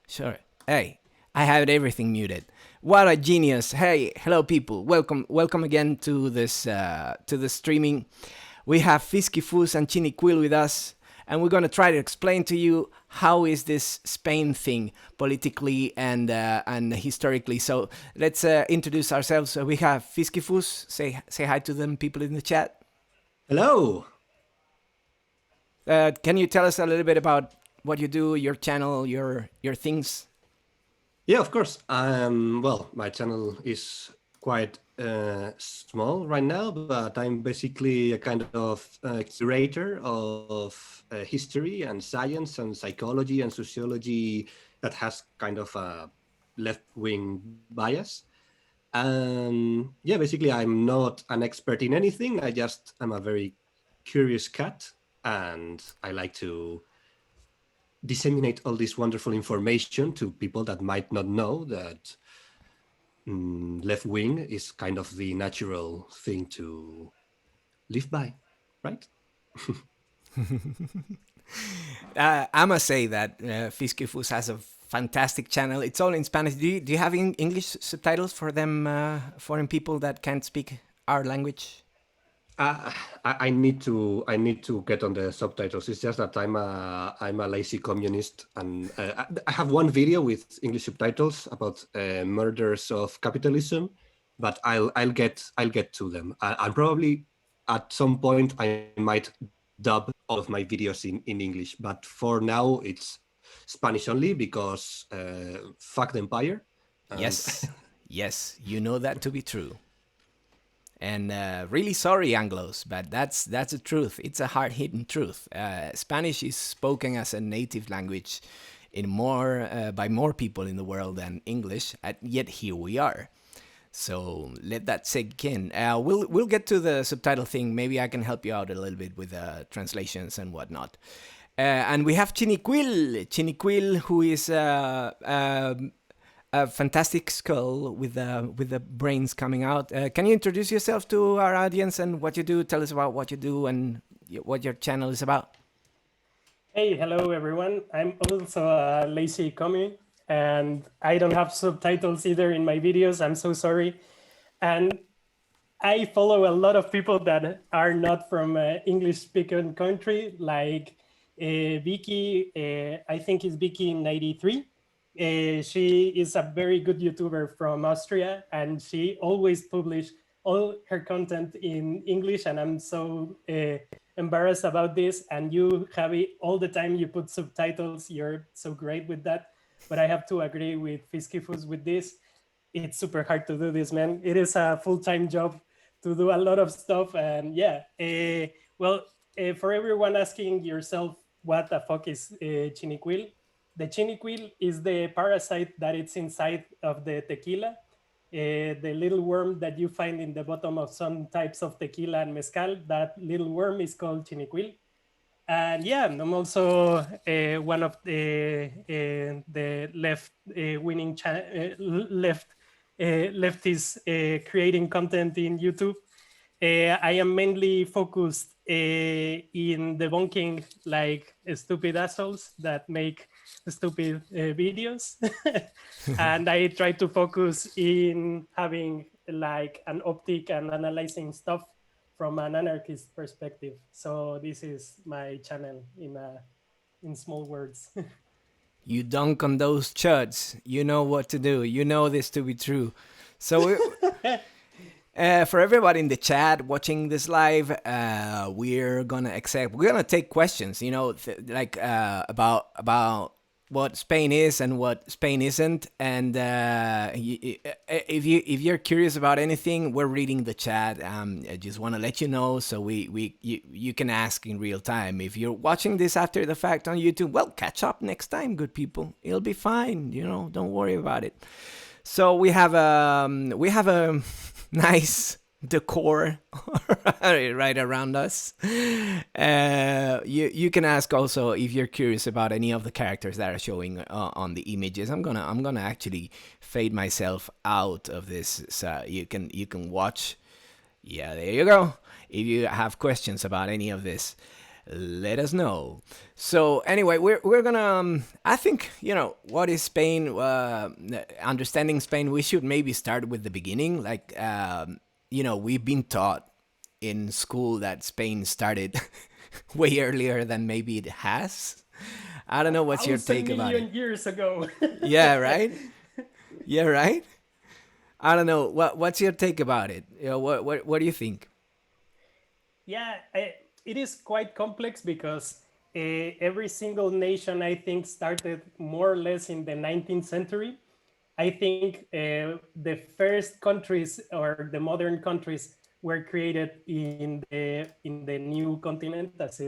Sure. Hey, I have everything muted. What a genius! Hey, hello people. Welcome again to this streaming. We have Fisky Fus and Chini Quill with us, and we're gonna try to explain to you how is this Spain thing politically and historically. So let's introduce ourselves. We have Fisky Fus. Say hi to them people in the chat. Hello. Can you tell us a little bit about what you do, your channel, your things? Yeah, of course. Well, my channel is quite small right now, but I'm basically a kind of curator of history and science and psychology and sociology that has kind of a left-wing bias. And yeah, basically, I'm not an expert in anything. I'm a very curious cat, and I like to disseminate all this wonderful information to people that might not know that left wing is kind of the natural thing to live by, right? I must say that Fiskifus has a fantastic channel. It's all in Spanish. Do you have English subtitles for them, foreign people that can't speak our language? Uh, I need to get on the subtitles. It's just that I'm a lazy communist, and I have one video with English subtitles about murders of capitalism, but I'll get to them. I'll probably at some point I might dub all of my videos in English, but for now it's Spanish only because fuck the empire. And Yes, yes, you know that to be true. And really sorry, Anglos, but that's the truth. It's a hard-hitting truth. Spanish is spoken as a native language in more by more people in the world than English, yet here we are. So let that sink in. We'll get to the subtitle thing. Maybe I can help you out a little bit with translations and whatnot. And we have Chiniquil, who is a fantastic skull with the brains coming out. Can you introduce yourself to our audience and what you do? Tell us about what you do and what your channel is about. Hey, hello everyone. I'm also a lazy commie and I don't have subtitles either in my videos. I'm so sorry. And I follow a lot of people that are not from English speaking country, like Vicky, I think it's Vicky93. She is a very good YouTuber from Austria and she always publishes all her content in English. And I'm so embarrassed about this. And you, Javi, all the time you put subtitles. You're so great with that. But I have to agree with Fiskifus with this. It's super hard to do this, man. It is a full-time job to do a lot of stuff. And yeah, for everyone asking yourself, what the fuck is chiniquil? The chiniquil is the parasite that it's inside of the tequila. The little worm that you find in the bottom of some types of tequila and mezcal, that little worm is called chiniquil. And yeah, I'm also one of the left winning leftists creating content in YouTube. I am mainly focused in debunking like stupid assholes that make stupid videos. And I try to focus in having like an optic and analyzing stuff from an anarchist perspective. So this is my channel in small words. You dunk on those chuds. You know what to do. You know this to be true. So for everybody in the chat watching this live, we're gonna take questions. You know, about what Spain is and what Spain isn't. And if you're curious about anything, we're reading the chat. I just want to let you know, so you can ask in real time. If you're watching this after the fact on YouTube, well, catch up next time, good people. It'll be fine. You know, don't worry about it. So we have a nice decor right around us. You can ask also if you're curious about any of the characters that are showing on the images. I'm gonna actually fade myself out of this so you can watch. Yeah, there you go. If you have questions about any of this, let us know. So anyway, we're gonna I think, you know, what is Spain, understanding Spain, we should maybe start with the beginning. Like you know, we've been taught in school that Spain started way earlier than maybe it has. I don't know what's your take about it. 1,000,000 years ago. Yeah, right? Yeah, right? I don't know. What's your take about it? You know, what do you think? Yeah, it is quite complex because every single nation, I think, started more or less in the 19th century. I think the first countries or the modern countries were created in the new continent as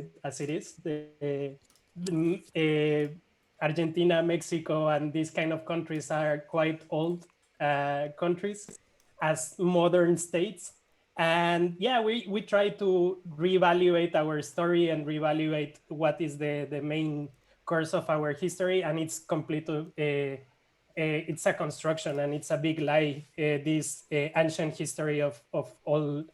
it is. Argentina, Mexico, and these kind of countries are quite old countries as modern states. And yeah, we try to reevaluate our story and reevaluate what is the main course of our history, and it's completely it's a construction and it's a big lie. This ancient history of all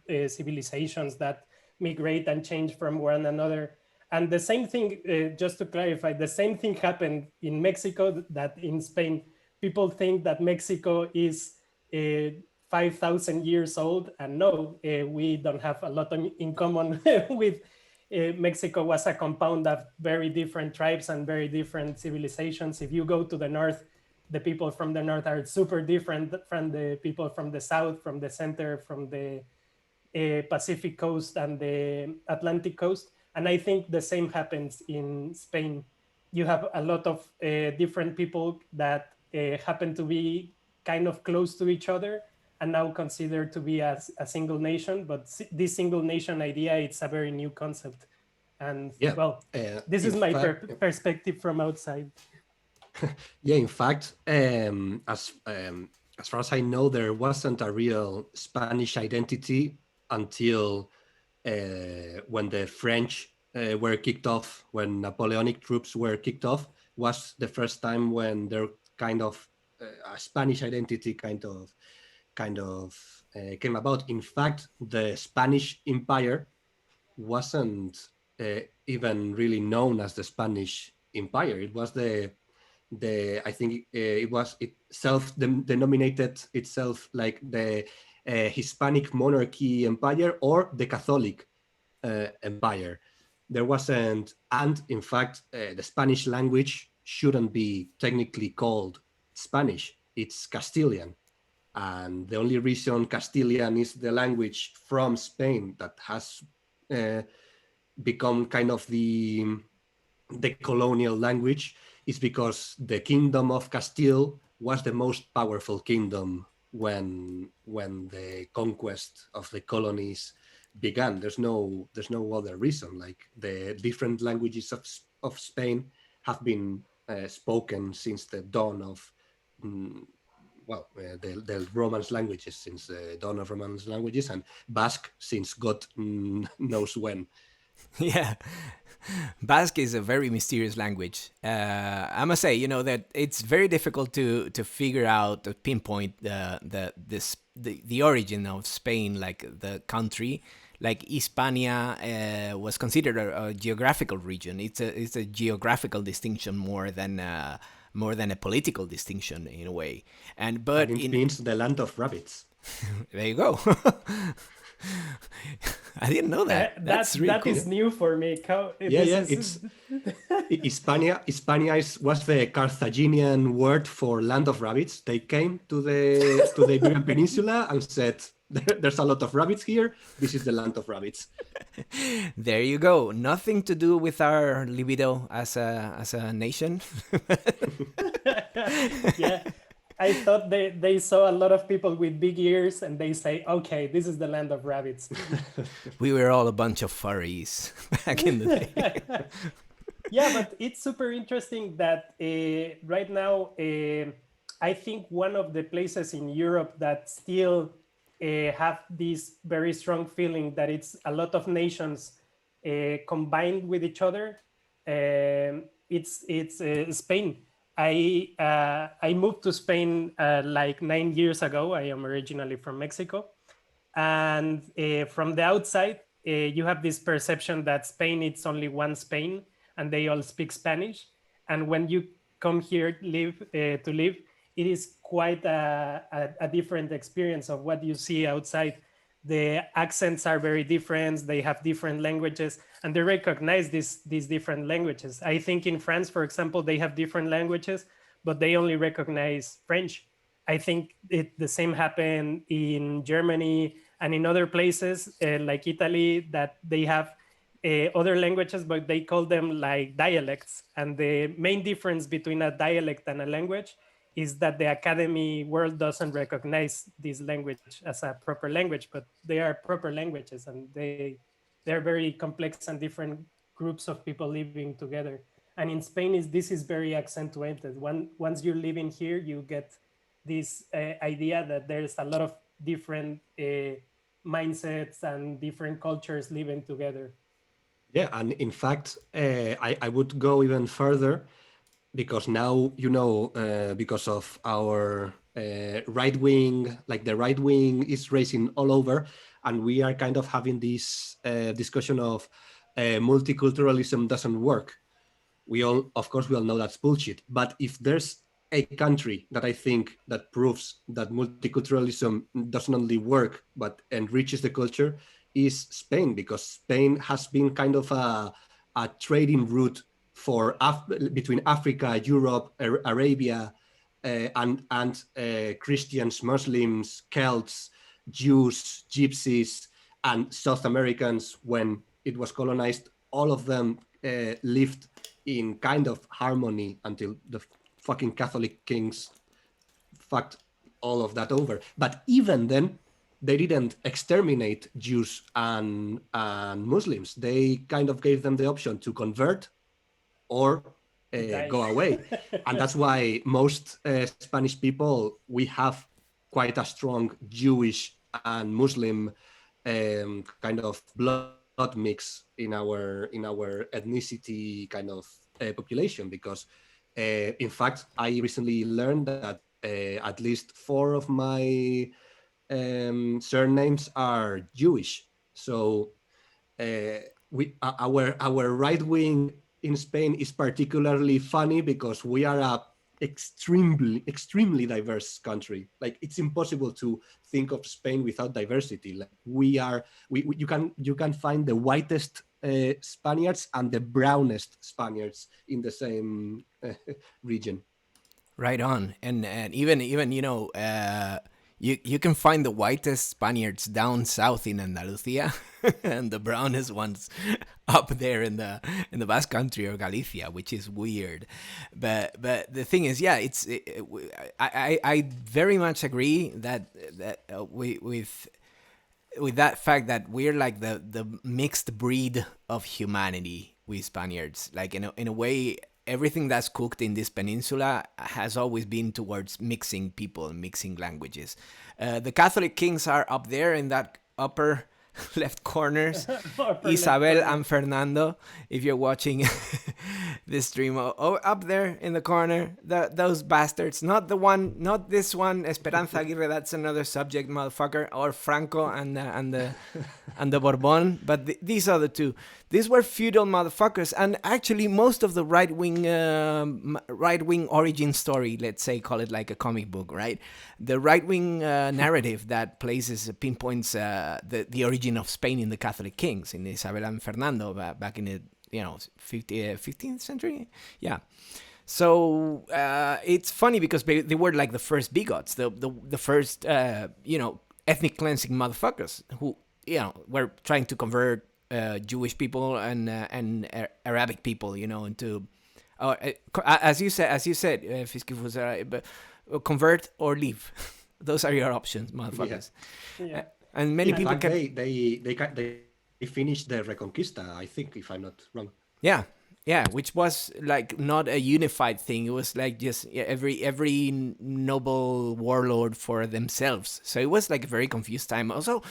civilizations that migrate and change from one another. And the same thing, just to clarify, the same thing happened in Mexico that in Spain. People think that Mexico is 5,000 years old, and no, we don't have a lot in common with Mexico. Was a compound of very different tribes and very different civilizations. If you go to the north, the people from the north are super different from the people from the south, from the center, from the Pacific coast and the Atlantic coast. And I think the same happens in Spain. You have a lot of different people that happen to be kind of close to each other and now considered to be as a single nation. But this single nation idea, it's a very new concept. And Yeah, well, this is my perspective from outside. Yeah, in fact, as far as I know, there wasn't a real Spanish identity until when the French were kicked off, when Napoleonic troops were kicked off, was the first time when there kind of a Spanish identity kind of came about. In fact, the Spanish Empire wasn't even really known as the Spanish Empire. It was I think it self-denominated itself like the Hispanic Monarchy Empire or the Catholic Empire. There wasn't, and in fact, the Spanish language shouldn't be technically called Spanish. It's Castilian. And the only reason Castilian is the language from Spain that has become kind of the colonial language is because the Kingdom of Castile was the most powerful kingdom when the conquest of the colonies began. There's no other reason. Like, the different languages of Spain have been spoken since the dawn of the Romance languages, since the dawn of Romance languages, and Basque since God knows when. Yeah, Basque is a very mysterious language. I must say, you know, that it's very difficult to figure out, to pinpoint the origin of Spain, like the country. Like Hispania was considered a geographical region. It's a geographical distinction more than a political distinction in a way. But it means the land of rabbits. There you go. I didn't know that. That's really that cool. is new for me. Yeah, it's Hispania was the Carthaginian word for land of rabbits. They came to the Iberian Peninsula and said, "There's a lot of rabbits here. This is the land of rabbits." There you go. Nothing to do with our libido as a nation. Yeah. I thought they saw a lot of people with big ears and they say, okay, this is the land of rabbits. We were all a bunch of furries back in the day. Yeah, but it's super interesting that right now, I think one of the places in Europe that still have this very strong feeling that it's a lot of nations combined with each other, it's Spain. I moved to Spain like 9 years ago. I am originally from Mexico, and from the outside, you have this perception that Spain it's only one Spain, and they all speak Spanish. And when you come here to live, it is quite a different experience of what you see outside. The accents are very different. They have different languages, and they recognize these different languages. I think in France, for example, they have different languages, but they only recognize French. I think the same happened in Germany and in other places like Italy, that they have other languages, but they call them like dialects. And the main difference between a dialect and a language is that the academy world doesn't recognize this language as a proper language, but they are proper languages, and they're very complex and different groups of people living together. And in Spain, this is very accentuated. Once you're living here, you get this idea that there's a lot of different mindsets and different cultures living together. Yeah, and in fact, I would go even further, because now, because of our right wing, like the right wing is racing all over, and we are kind of having this discussion of multiculturalism doesn't work. Of course, we all know that's bullshit. But if there's a country that I think that proves that multiculturalism doesn't only work but enriches the culture, is Spain, because Spain has been kind of a trading route for between Africa, Europe, Arabia, and Christians, Muslims, Celts, Jews, Gypsies, and South Americans. When it was colonized, all of them lived in kind of harmony until the fucking Catholic kings fucked all of that over. But even then, they didn't exterminate Jews and Muslims. They kind of gave them the option to convert or go away. And that's why most Spanish people, we have quite a strong Jewish and Muslim kind of blood mix in our ethnicity kind of population, because in fact, I recently learned that at least 4 of my surnames are Jewish. So our right wing in Spain is particularly funny because we are a extremely diverse country. Like, it's impossible to think of Spain without diversity. Like, you can find the whitest Spaniards and the brownest Spaniards in the same region. Right on. And even you can find the whitest Spaniards down south in Andalusia and the brownest ones up there in the Basque Country or Galicia, which is weird. But the thing is, yeah, I very much agree that with that fact that we're like the mixed breed of humanity, we Spaniards. Like, in a way, everything that's cooked in this peninsula has always been towards mixing people and mixing languages. The Catholic kings are up there in that upper left corners, Upper left Isabel corner. and Fernando. If you're watching this stream, up there in the corner, those bastards. Not the one, not this one, Esperanza Aguirre. That's another subject, motherfucker. Or Franco and the Bourbon. But these are the two. These were feudal motherfuckers, and actually most of the right wing origin story, let's say, call it like a comic book, right? The right wing narrative that pinpoints the origin of Spain in the Catholic kings, in Isabel and Fernando back in the 15th century, yeah. So it's funny because they were like the first bigots, the first ethnic cleansing motherfuckers who were trying to convert Jewish people and Arabic people, into as you said, Fiske was but convert or leave. Those are your options, motherfuckers. Yeah. And many In people fact, they finished the Reconquista, I think, if I'm not wrong. Yeah, which was like not a unified thing. It was like just every noble warlord for themselves. So it was like a very confused time. Also,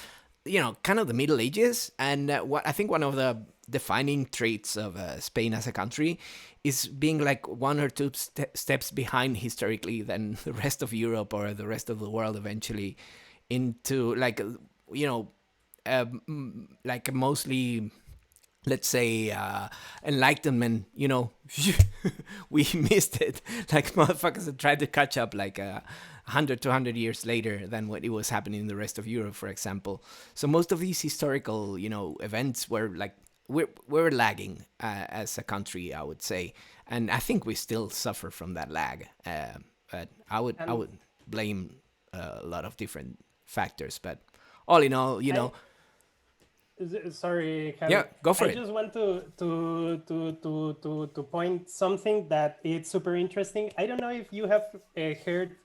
kind of the Middle Ages, and what I think one of the defining traits of Spain as a country is being like one or two steps behind historically than the rest of Europe or the rest of the world eventually into like like mostly, let's say, enlightenment. We missed it. Like motherfuckers that tried to catch up like 100, 200 years later than what it was happening in the rest of Europe, for example. So most of these historical, events were like, we're lagging as a country, I would say. And I think we still suffer from that lag. But I would blame a lot of different factors. But all in all, Sorry, Javi. Yeah, go for I it. just want to point something that it's super interesting. I don't know if you have heard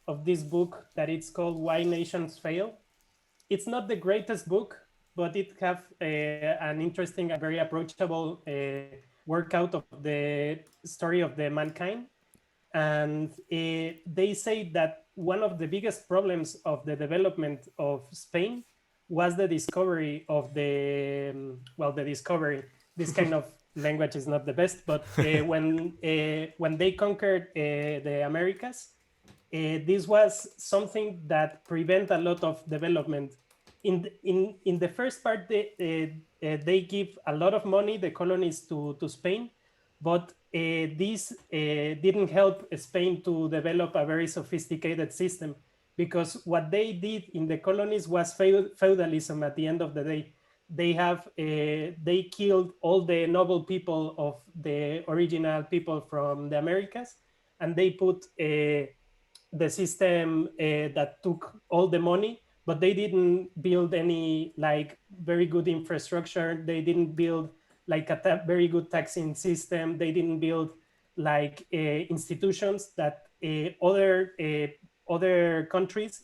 of this book that it's called Why Nations Fail. It's not the greatest book, but it have an interesting and very approachable workout of the story of the mankind. And they say that one of the biggest problems of the development of Spain was the discovery of the discovery. This kind of language is not the best, but when they conquered the Americas, this was something that prevent a lot of development. In the first part, they give a lot of money, the colonies, to Spain, but this didn't help Spain to develop a very sophisticated system, because what they did in the colonies was feudalism. At the end of the day, they killed all the noble people of the original people from the Americas, and they put the system that took all the money, but they didn't build any like very good infrastructure. They didn't build like a very good taxing system. They didn't build like institutions that other countries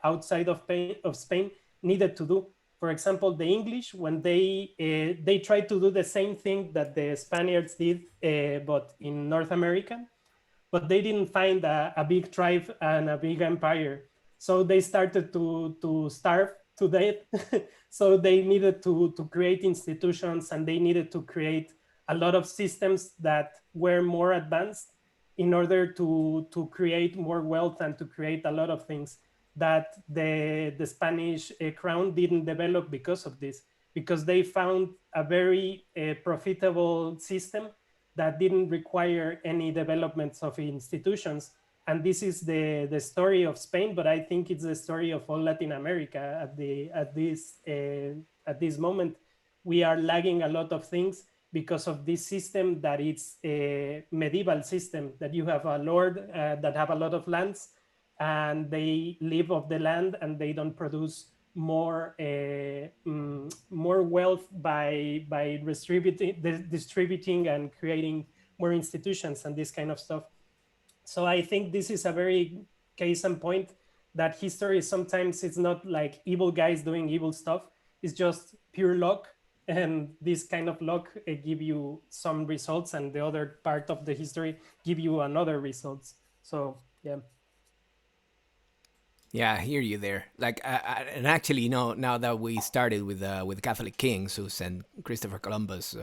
outside of Spain needed to do. For example, the English, when they tried to do the same thing that the Spaniards did, but in North America, but they didn't find a big tribe and a big empire. So they started to starve to death. So they needed to create institutions, and they needed to create a lot of systems that were more advanced in order to create more wealth and to create a lot of things that the Spanish crown didn't develop because of this, because they found a very profitable system that didn't require any developments of institutions. And this is the story of Spain, but I think it's the story of all Latin America at this moment. We are lagging a lot of things because of this system that it's a medieval system, that you have a lord that have a lot of lands, and they live off the land, and they don't produce more wealth by distributing and creating more institutions and this kind of stuff. So I think this is a very case in point that history sometimes it's not like evil guys doing evil stuff. It's just pure luck, and this kind of luck give you some results, and the other part of the history give you another results. So yeah. Yeah, I hear you there. Like, and actually, now that we started with Catholic Kings, who sent Christopher Columbus,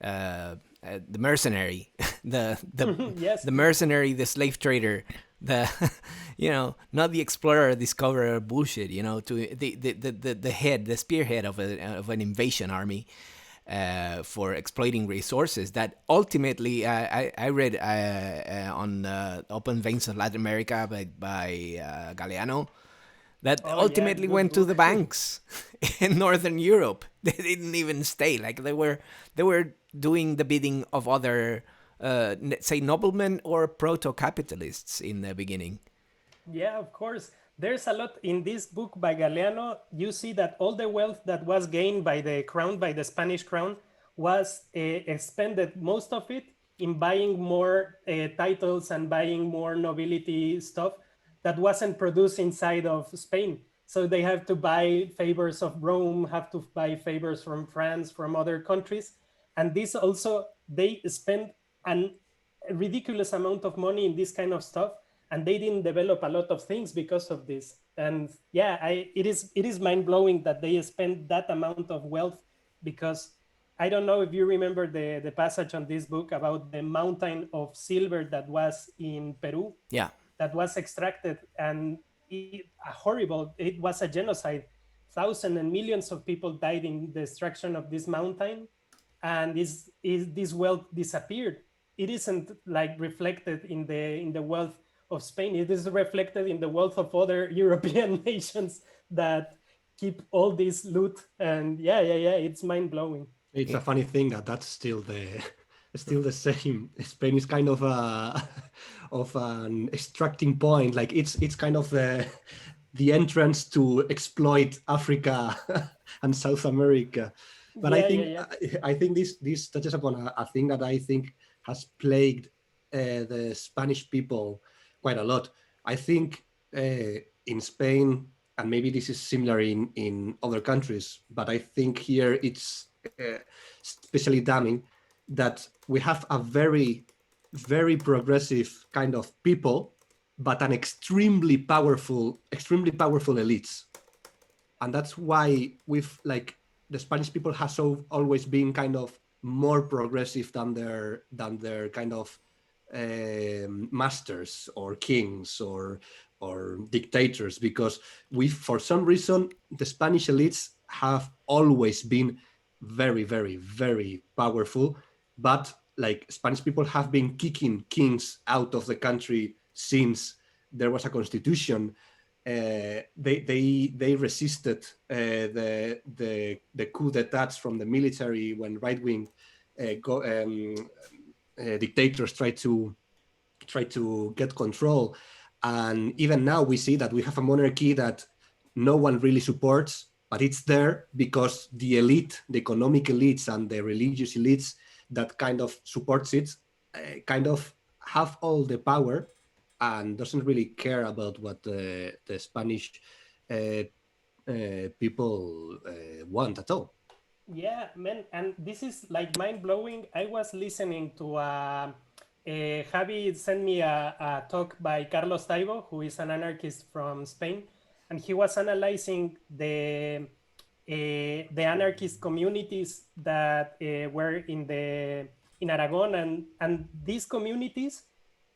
the mercenary, Yes. the mercenary, the slave trader, the not the explorer, discoverer bullshit. To the head, the spearhead of an invasion army. For exploiting resources that ultimately I read on Open Veins of Latin America by Galeano that Oh yeah, ultimately good went to the book. banks in Northern Europe. They didn't even stay. Like they were doing the bidding of other, say, noblemen or proto-capitalists in the beginning. Yeah, of course. There's a lot in this book by Galeano. You see that all the wealth that was gained by the crown, by the Spanish crown, was expended, most of it, in buying more titles and buying more nobility stuff that wasn't produced inside of Spain. So they have to buy favors of Rome, have to buy favors from France, from other countries. And this also, they spend an ridiculous amount of money in this kind of stuff, and they didn't develop a lot of things because of this. And yeah, it is mind-blowing that they spend that amount of wealth, because I don't know if you remember the passage on this book about the mountain of silver that was in Peru, Yeah. that was extracted, and it was a genocide. Thousands and millions of people died in the extraction of this mountain, and is this wealth disappeared. It isn't like reflected in the wealth of Spain. It is reflected in the wealth of other European nations that keep all this loot. And yeah, it's mind-blowing. It's a funny thing that that's still the still the same. Spain is kind of a of an extracting point. Like it's kind of the entrance to exploit Africa and South America. But I think Yeah. I think this touches upon a thing that I think has plagued the Spanish people quite a lot. I think in Spain, and maybe this is similar in other countries, but I think here it's especially damning that we have a very progressive kind of people, but an extremely powerful elites. And that's why we've like the Spanish people has always been kind of more progressive than their kind of masters or kings or dictators, because we, for some reason, the Spanish elites have always been very powerful, but like Spanish people have been kicking kings out of the country since there was a constitution. They resisted the coup d'états from the military when right wing dictators try to get control. And even now we see that we have a monarchy that no one really supports, but it's there because the elite, the economic elites and the religious elites that kind of supports it, kind of have all the power and doesn't really care about what the Spanish uh, people want at all. Yeah, man, and this is like mind blowing. I was listening to Javi sent me a talk by Carlos Taibo, who is an anarchist from Spain, and he was analyzing the anarchist communities that were in Aragon, and these communities,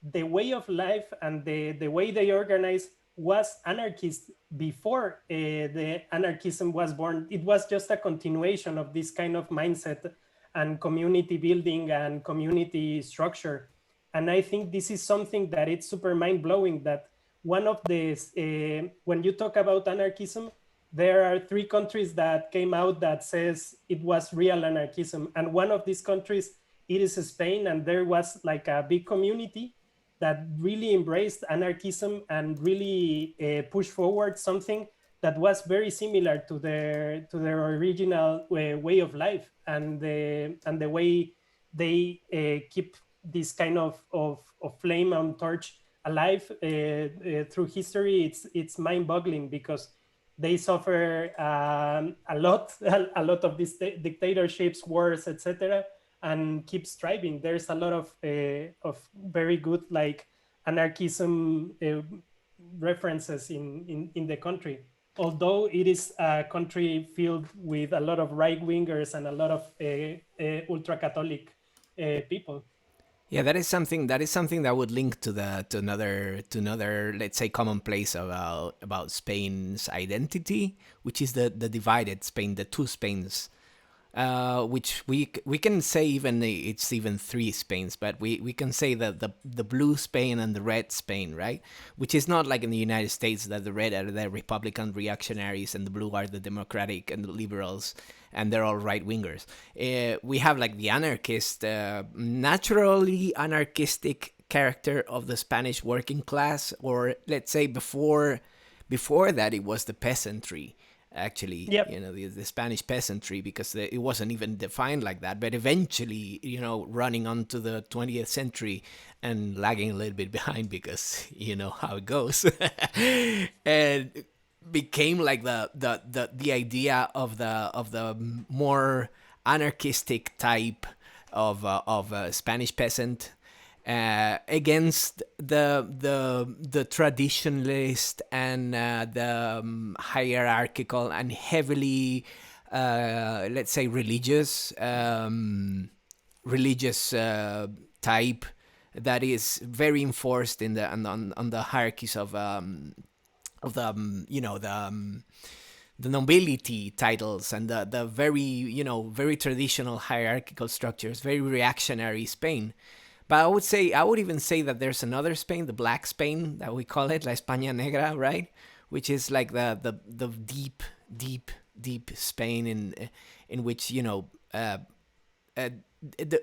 the way of life and the way they organize was anarchist before the anarchism was born. It was just a continuation of this kind of mindset and community building and community structure. And I think this is something that it's super mind blowing, that one of the, when you talk about anarchism, there are three countries that came out that says it was real anarchism. And one of these countries, it is Spain. And there was like a big community that really embraced anarchism and really pushed forward something that was very similar to their original way of life, and the way they keep this kind of flame and torch alive through history. It's mind-boggling, because they suffer a lot a lot of these dictatorships, wars, etc., and keep striving. There's a lot of very good like anarchism references in the country. Although it is a country filled with a lot of right wingers and a lot of ultra Catholic people. Yeah, that is something that would link to another let's say commonplace about Spain's identity, which is the divided Spain, the two Spains, which we can say even it's even three Spains, but we can say that the blue Spain and the red Spain, right? Which is not like in the United States that the red are the Republican reactionaries and the blue are the Democratic and the liberals, and they're all right wingers. We have like the anarchist, naturally anarchistic character of the Spanish working class, or let's say before that it was the peasantry. Actually, Yep. The Spanish peasantry, because it wasn't even defined like that, but eventually, running onto the 20th century and lagging a little bit behind, because you know how it goes, and became like the idea of the more anarchistic type of Spanish peasant, against the traditionalist and the hierarchical and heavily, let's say, religious type that is very enforced in on the hierarchies of the nobility titles and the very very traditional hierarchical structures, very reactionary Spain. But I would even say that there's another Spain, the Black Spain, that we call it, La España Negra, right? Which is like the deep Spain in which the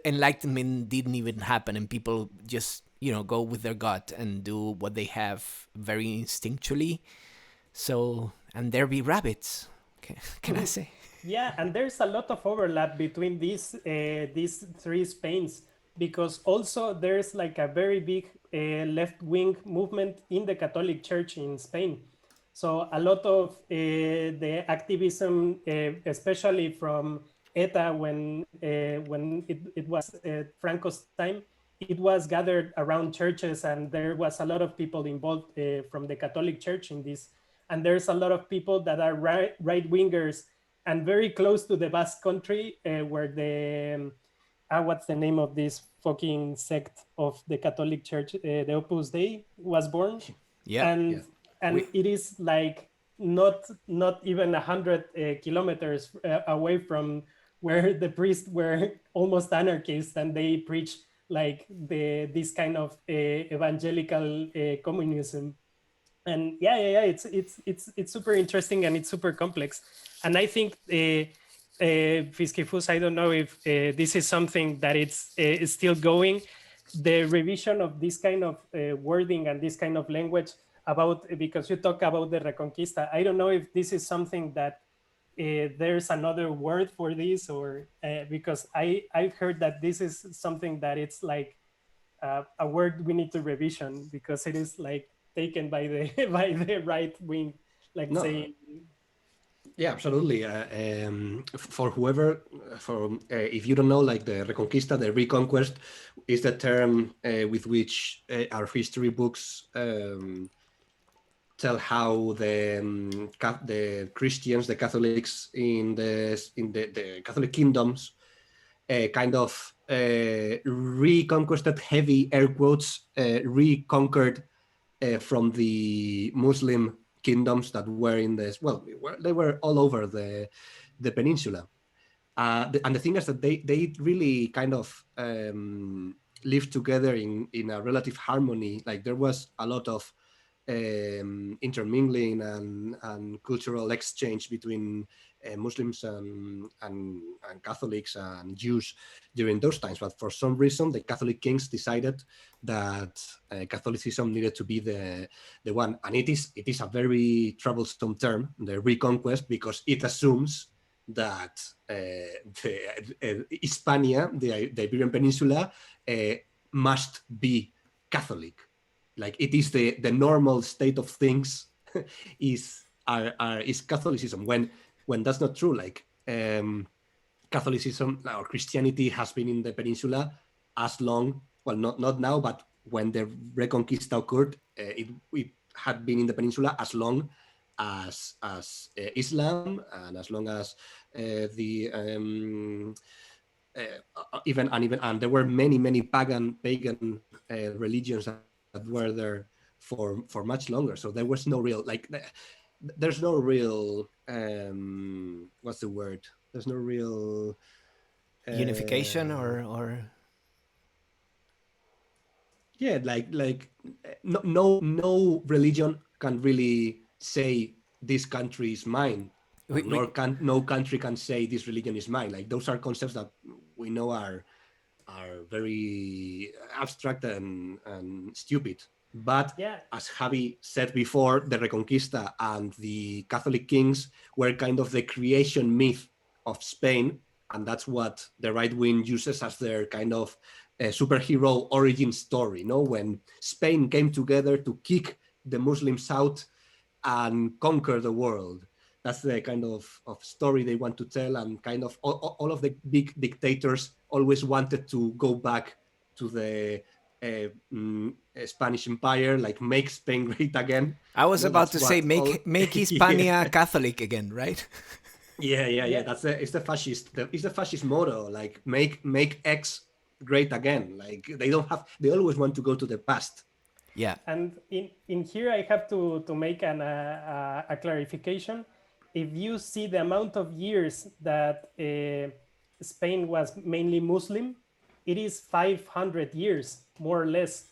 Enlightenment didn't even happen, and people just go with their gut and do what they have very instinctually. So, and there be rabbits. Can I say? Yeah, and there's a lot of overlap between these three Spains, because also there's like a very big left-wing movement in the Catholic Church in Spain. So a lot of the activism, especially from ETA when it was Franco's time, it was gathered around churches, and there was a lot of people involved from the Catholic Church in this. And there's a lot of people that are right-wingers and very close to the Basque Country, where the what's the name of this fucking sect of the Catholic Church? The Opus Dei was born. Yeah. And it is like not even 100 kilometers away from where the priests were almost anarchists, and they preach like this kind of evangelical communism. And it's super interesting, and it's super complex. And I think Fiskifus, I don't know if this is something that is still going. The revision of this kind of wording and this kind of language about, because you talk about the Reconquista, I don't know if this is something that there's another word for this, or because I've heard that this is something that it's like a word we need to revision, because it is like taken by the by the right wing, like saying. Yeah, absolutely. For whoever, if you don't know, like the Reconquista, the Reconquest, is the term with which our history books tell how the Christians, the Catholics in the Catholic kingdoms, kind of reconquested, heavy air quotes, reconquered from the Muslim kingdoms that were in this. Well, they were all over the peninsula, and the thing is that they really kind of lived together in a relative harmony. Like there was a lot of intermingling and cultural exchange between Muslims and Catholics and Jews during those times. But for some reason, the Catholic kings decided that Catholicism needed to be the one. And it is a very troublesome term, the Reconquest, because it assumes that Hispania, the Iberian Peninsula, must be Catholic. Like it is the normal state of things is Catholicism, when that's not true. Like Catholicism or Christianity has been in the peninsula as long, well, not now, but when the Reconquista occurred, it had been in the peninsula as long as Islam, and as long as the and there were many pagan religions that were there for much longer. So there was no real there's no real what's the word? There's no real unification or yeah, no religion can really say this country is mine, nor can no country can say this religion is mine. Like those are concepts that we know are very abstract and stupid. But Yeah. as Javi said before, the Reconquista and the Catholic kings were kind of the creation myth of Spain, and that's what the right wing uses as their kind of superhero origin story. No, when Spain came together to kick the Muslims out and conquer the world. That's the kind of story they want to tell, and kind of all of the big dictators always wanted to go back to the Spanish Empire, like make Spain great again. I was about to say make Hispania Catholic again, right? Yeah. It's the fascist motto, like make X great again. Like they always want to go to the past. Yeah. And in here, I have to make a clarification. If you see the amount of years that Spain was mainly Muslim, it is 500 years, more or less,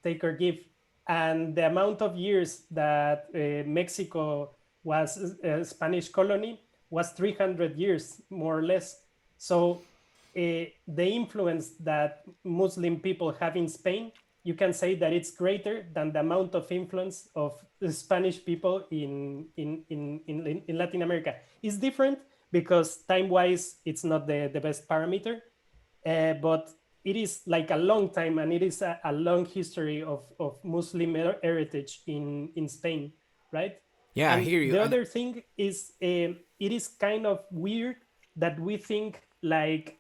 take or give. And the amount of years that Mexico was a Spanish colony was 300 years, more or less. So the influence that Muslim people have in Spain, you can say that it's greater than the amount of influence of the Spanish people in Latin America. It's different because time-wise, it's not the best parameter, but it is like a long time, and it is a long history of Muslim heritage in Spain, right? Yeah, and I hear you. The other thing is, it is kind of weird that we think like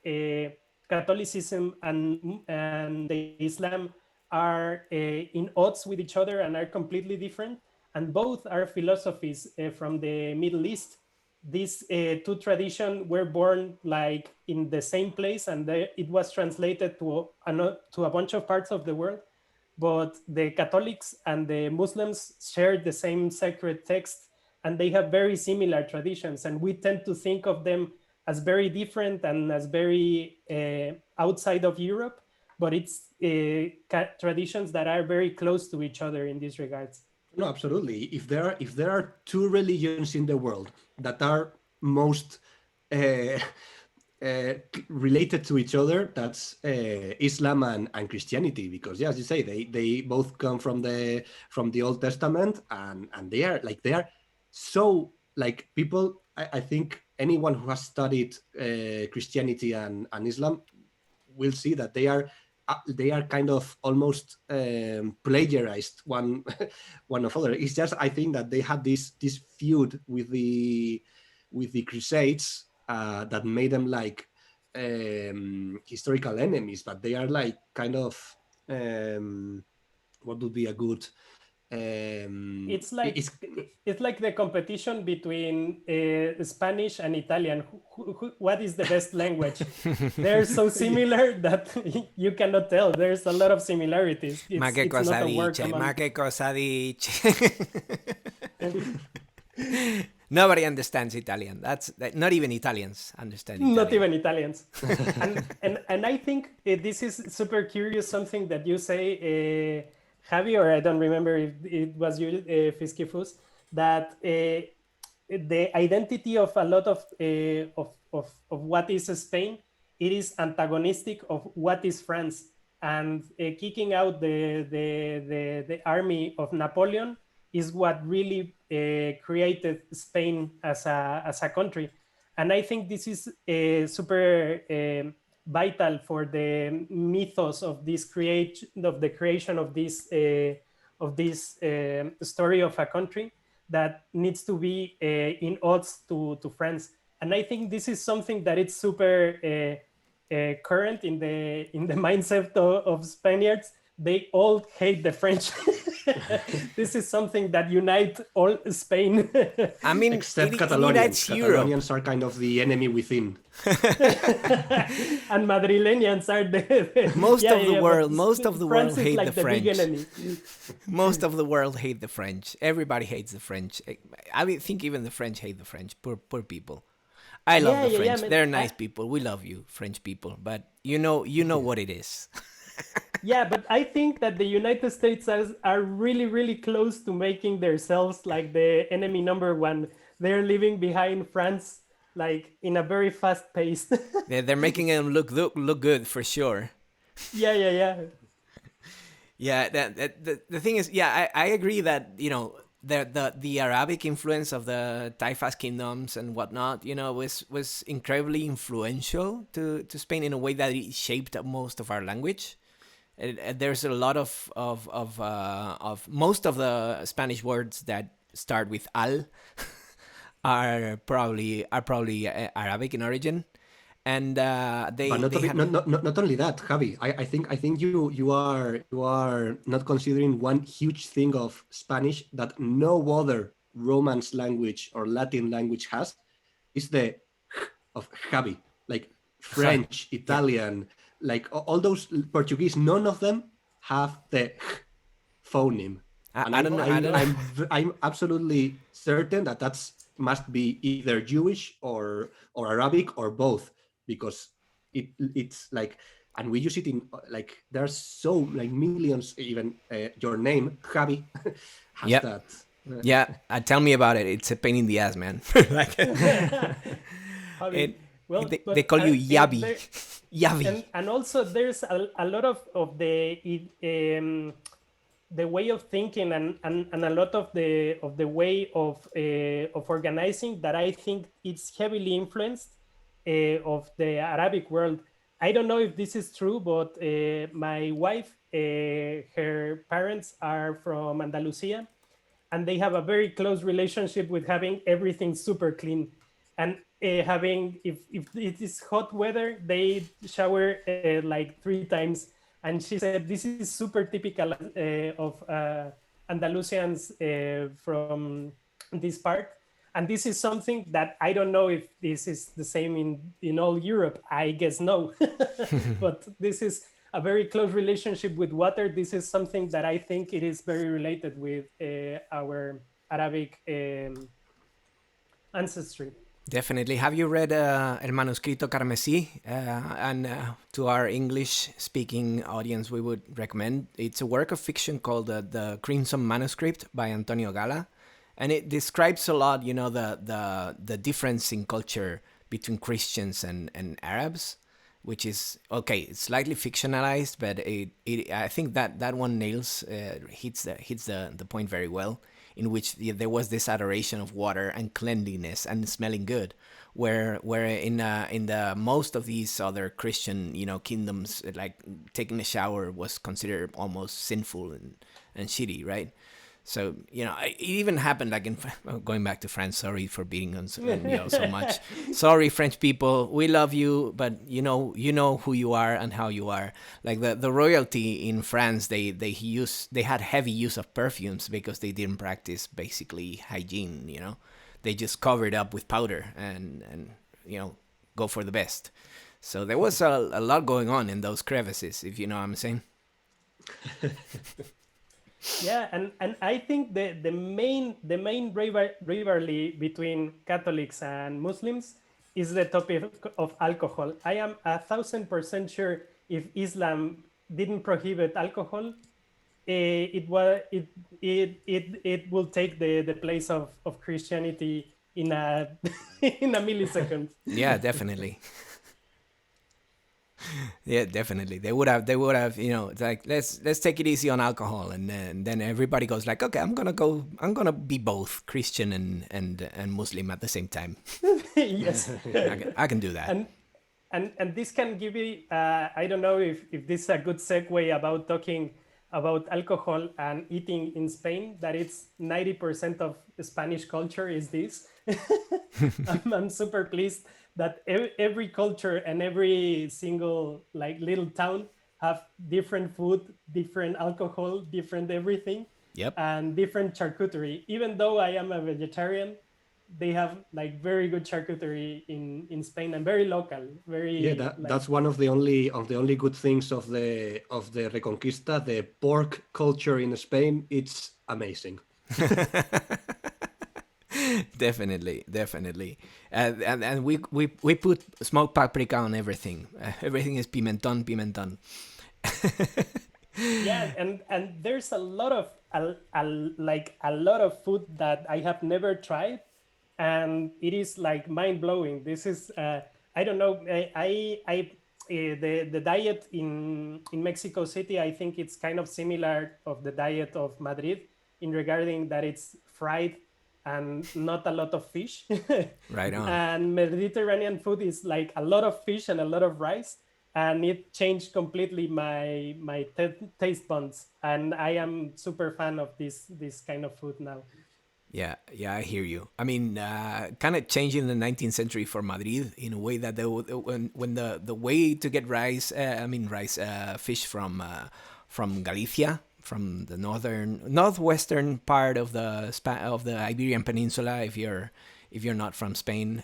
Catholicism and the Islam are in odds with each other and are completely different. And both are philosophies from the Middle East. These two traditions were born like in the same place, and it was translated to a bunch of parts of the world. But the Catholics and the Muslims share the same sacred text, and they have very similar traditions. And we tend to think of them as very different and as very outside of Europe, but it's traditions that are very close to each other in these regards. No, absolutely. If there are two religions in the world that are most related to each other, that's Islam and Christianity, because yeah, as you say, they both come from the Old Testament, and they are so like people. I think anyone who has studied Christianity and Islam will see that they are kind of almost plagiarized one of other. It's just, I think that they had this feud with the Crusades that made them like historical enemies, but they are like kind of what would be a good it's like the competition between Spanish and Italian. What is the best language? They're so similar that you cannot tell. There's a lot of similarities. Ma che cosa dice? Nobody understands Italian. That's not even Italians understand Italian. Not even Italians. and I think this is super curious, something that you say, Javi, or I don't remember if it was you, Fiskifus, that the identity of a lot of what is Spain, it is antagonistic of what is France. And kicking out the army of Napoleon is what really created Spain as a country. And I think this is super vital for the mythos of this creation of this story of a country that needs to be in odds to France. And I think this is something that it's super current in the mindset of Spaniards, they all hate the French. This is something that unites all Spain. I mean, Except it Catalonians. unites Europe. Catalonians are kind of the enemy within. And Madrileñans are the Most of the but world- most of the France world is hate like the big French. enemy. Most of the world hate the French. Everybody hates the French. I mean, think even the French hate the French. Poor people. I love Yeah, the yeah, yeah, French. man. They're nice people. We love you, French people. But you know what it is. Yeah, but I think that the United States are really, really close to making themselves like the enemy number one. They're leaving behind France like in a very fast pace. They're making them look good for sure. Yeah, yeah, yeah. Yeah, the thing is, yeah, I agree that the Arabic influence of the Taifas kingdoms and whatnot, was incredibly influential to Spain in a way that it shaped most of our language. There's a lot of most of the Spanish words that start with al are probably Arabic in origin, and they But they had, not only that, Javi. I think you are not considering one huge thing of Spanish that no other Romance language or Latin language has, is the of Javi. Like French, Italian, like all those Portuguese, none of them have the phoneme. And I don't know. I'm absolutely certain that must be either Jewish or Arabic or both, because it's like, and we use it in like there's so like millions, even your name Javi has Yep. that. Yeah, tell me about it. It's a pain in the ass, man. Like, I mean, well, they but call you and Yabi. there- Yavi. and also there's a lot of the way of thinking and a lot of the way of organizing that I think it's heavily influenced of the Arabic world. I don't know if this is true, but my wife, her parents are from Andalusia, and they have a very close relationship with having everything super clean, and having if it is hot weather, they shower like 3 times. And she said this is super typical of Andalusians from this part. And this is something that I don't know if this is the same in all Europe. I guess no. But this is a very close relationship with water. This is something that I think it is very related with our Arabic ancestry. Definitely. Have you read El Manuscrito Carmesí? And to our English-speaking audience, we would recommend. It's a work of fiction called The Crimson Manuscript by Antonio Gala. And it describes a lot, the difference in culture between Christians and Arabs, which is, okay, it's slightly fictionalized, but I think that one hits the point very well, in which there was this adoration of water and cleanliness and smelling good, where in the most of these other Christian kingdoms, like taking a shower was considered almost sinful and shitty, right? So it even happened like in going back to France. Sorry for beating on so much. Sorry, French people, we love you, but you know who you are and how you are. Like the royalty in France, they had heavy use of perfumes because they didn't practice basically hygiene. They just covered up with powder and go for the best. So there was a lot going on in those crevices, if you know what I'm saying. Yeah, and I think the main rivalry between Catholics and Muslims is the topic of alcohol. I am 1,000% sure if Islam didn't prohibit alcohol, it will take the place of Christianity in a in a millisecond. Yeah, definitely. Yeah, definitely. They would have, it's like, let's take it easy on alcohol, and then everybody goes like, okay, I'm gonna be both Christian and Muslim at the same time. Yes. I can do that. And this can give you I don't know if this is a good segue about talking about alcohol and eating in Spain, that it's 90% of Spanish culture is this. I'm super pleased that every culture and every single like little town have different food, different alcohol, different everything, Yep. and different charcuterie. Even though I am a vegetarian, they have like very good charcuterie in Spain and very local, Yeah, very like that's one of the only good things of the Reconquista. The pork culture in Spain, it's amazing. Definitely, definitely. And we put smoked paprika on everything. Everything is pimentón, pimentón. yeah, and there's a lot of like a lot of food that I have never tried, and it is like mind blowing. This is I don't know. The diet in Mexico City, I think it's kind of similar of the diet of Madrid in regarding that it's fried and not a lot of fish. Right on. And Mediterranean food is like a lot of fish and a lot of rice, and it changed completely my taste buds. And I am super fan of this kind of food now. Yeah, yeah, I hear you. I mean, kind of changing the 19th century for Madrid in a way that when the way to get rice, fish from Galicia, from the northwestern part of the Iberian Peninsula, if you're not from Spain,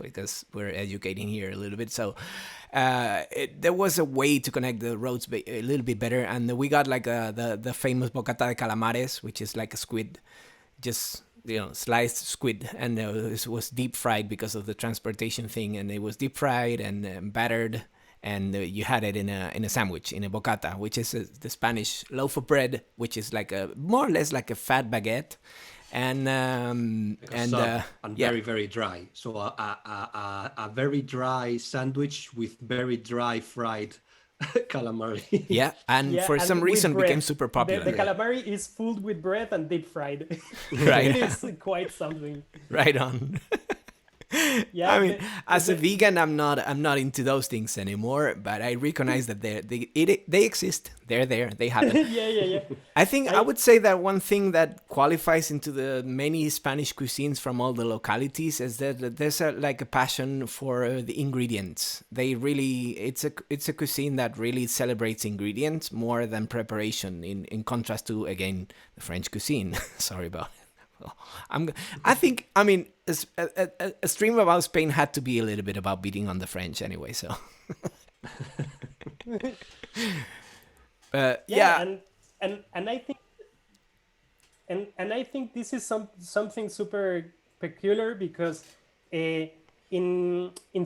because we're educating here a little bit. So there was a way to connect the roads a little bit better, and we got like the famous bocata de calamares, which is like a squid, just sliced squid, and it was deep fried because of the transportation thing, and it was deep fried and battered, and you had it in a sandwich, in a bocata, which is the Spanish loaf of bread, which is like a more or less like a fat baguette, and yeah, very, very dry. So a very dry sandwich with very dry fried calamari. yeah, and Yeah, for and some with reason bread. became super popular. The calamari is filled with bread and deep fried. Right. It is quite something. Right on. Yeah, I mean, as a vegan, I'm not into those things anymore. But I recognize that they exist. They're there. They happen. yeah. I think I would say that one thing that qualifies into the many Spanish cuisines from all the localities is that there's like a passion for the ingredients. They really, it's a cuisine that really celebrates ingredients more than preparation. In contrast to, again, the French cuisine. Sorry about it. I mean, a stream about Spain had to be a little bit about beating on the French anyway. So, yeah. And I think I think this is something super peculiar because in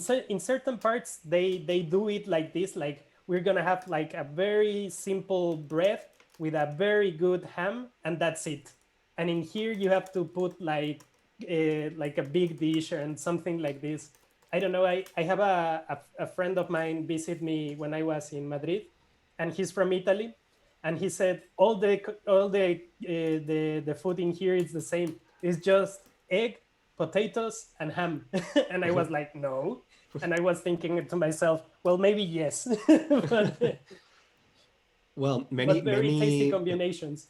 certain parts they do it like this, like we're gonna have like a very simple bread with a very good ham, and that's it. And in here you have to put like a big dish and something like this. I don't know. I have a friend of mine visit me when I was in Madrid, and he's from Italy, and he said all the food in here is the same. It's just egg, potatoes, and ham. And I was like, no. And I was thinking to myself, well, maybe yes. Well, but very tasty combinations.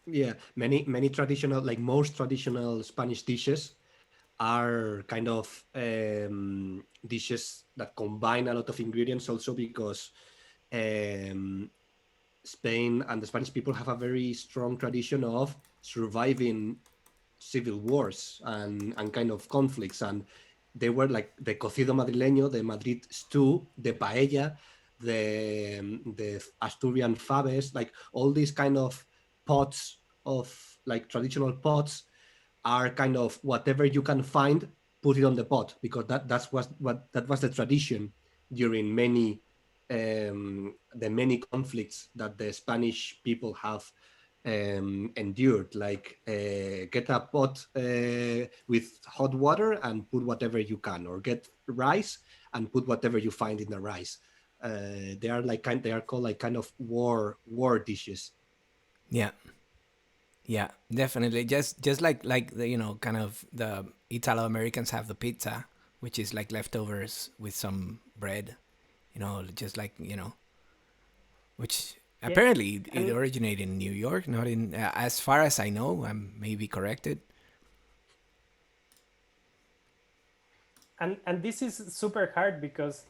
Yeah, many traditional, like most traditional Spanish dishes are kind of dishes that combine a lot of ingredients also because Spain and the Spanish people have a very strong tradition of surviving civil wars and kind of conflicts. And they were like the cocido madrileño, the Madrid stew, the paella, the Asturian faves, like all these kind of pots of like traditional pots are kind of whatever you can find, put it on the pot, because that was the tradition during the many conflicts that the Spanish people have endured. Like get a pot with hot water and put whatever you can, or get rice and put whatever you find in the rice. They are called like kind of war dishes. Yeah, definitely. Just like the kind of the Italo Americans have the pizza, which is like leftovers with some bread, just like which apparently it originated in New York, not in as far as I know. I'm maybe corrected. And this is super hard because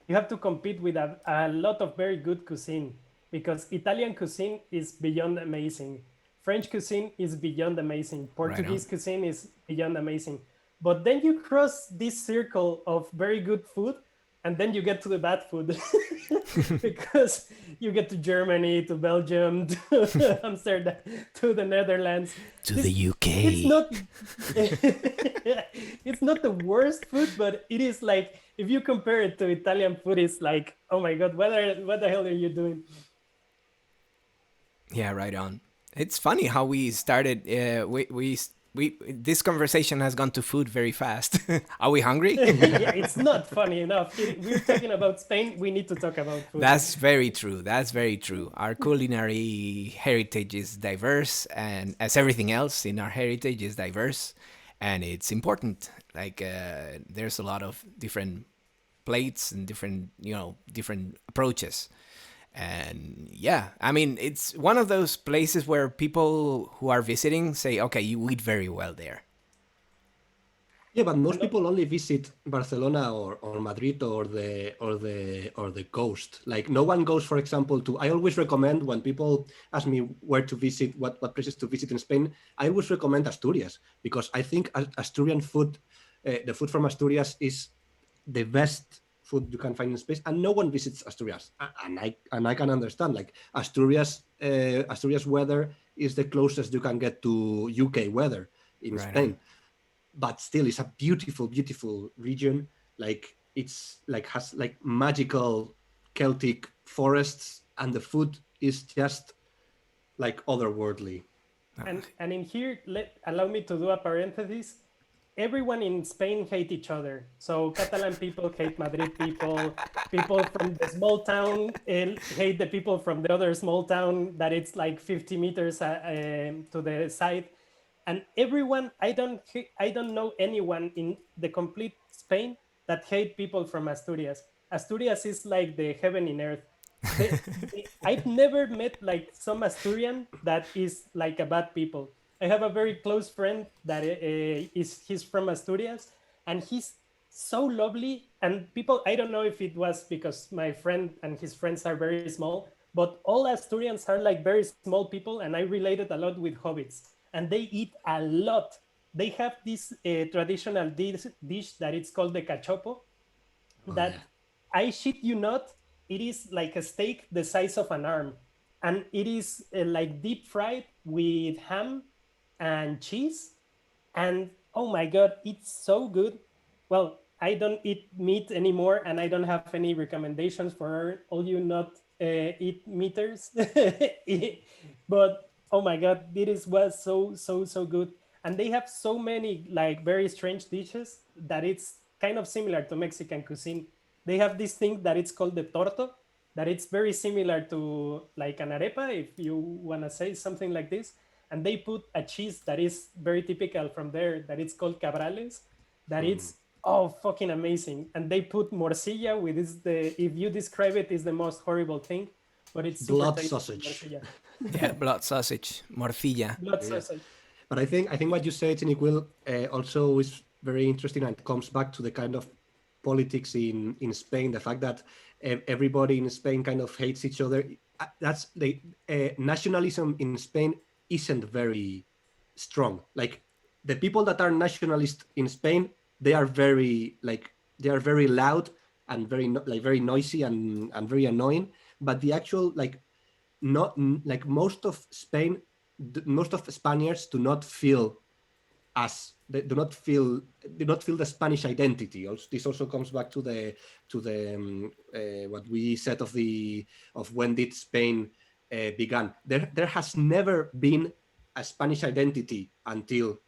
you have to compete with a lot of very good cuisine, because Italian cuisine is beyond amazing. French cuisine is beyond amazing. Right on. Portuguese cuisine is beyond amazing. But then you cross this circle of very good food, and then you get to the bad food because you get to Germany, to Belgium, to Amsterdam, to the Netherlands. To the UK. It's not it's not the worst food, but it is like, if you compare it to Italian food, it's like, oh my god, what the hell are you doing? Yeah, right on. It's funny how we started. This conversation has gone to food very fast. Are we hungry? Yeah, it's not funny enough. We're talking about Spain. We need to talk about food. That's very true. That's very true. Our culinary heritage is diverse, and as everything else in our heritage is diverse, and it's important. Like there's a lot of different plates and different approaches. And yeah, I mean, it's one of those places where people who are visiting say, okay, you eat very well there. Yeah, but most people only visit Barcelona or Madrid or the coast. Like no one goes, for example, to. I always recommend when people ask me where to visit, what places to visit in Spain. I always recommend Asturias, because I think Asturian food, the food from Asturias, is the best food you can find in Spain, and no one visits Asturias. And I can understand. Like Asturias weather is the closest you can get to UK weather in Right Spain. on. But still, it's a beautiful, beautiful region. Like it's like has like magical Celtic forests, and the food is just like otherworldly. And in here, allow me to do a parenthesis. Everyone in Spain hate each other. So Catalan people hate Madrid people. People from the small town hate the people from the other small town that it's like 50 meters to the side. And everyone, I don't know anyone in the complete Spain that hate people from Asturias. Asturias is like the heaven in earth. I've never met like some Asturian that is like a bad people. I have a very close friend that he's from Asturias, and he's so lovely. And people, I don't know if it was because my friend and his friends are very small, but all Asturians are like very small people, and I related a lot with hobbits, and they eat a lot. They have this traditional dish that it's called the cachopo, that yeah. I shit you not, it is like a steak the size of an arm, and it is like deep fried with ham and cheese, and oh my god, it's so good. Well, I don't eat meat anymore, and I don't have any recommendations for all you not eat meaters. But oh my god, was so good, and they have so many like very strange dishes that it's kind of similar to Mexican cuisine. They have this thing that it's called the torto, that it's very similar to like an arepa, if you want to say something like this. And they put a cheese that is very typical from there, that it's called cabrales, that it's oh fucking amazing. And they put morcilla, with this, the if you describe it, is the most horrible thing, but it's super Blood tasty. sausage. Morcilla. Yeah, blood sausage, morcilla. Blood sausage. But I think what you say, Tiniquil, also is very interesting, and comes back to the kind of politics in Spain. The fact that everybody in Spain kind of hates each other. That's the nationalism in Spain isn't very strong. Like the people that are nationalist in Spain, they are very loud and very noisy and very annoying. But the actual not like most of Spain, most of Spaniards do not feel as they do not feel the Spanish identity. Also, this also comes back to the what we said of when did Spain began. There has never been a Spanish identity until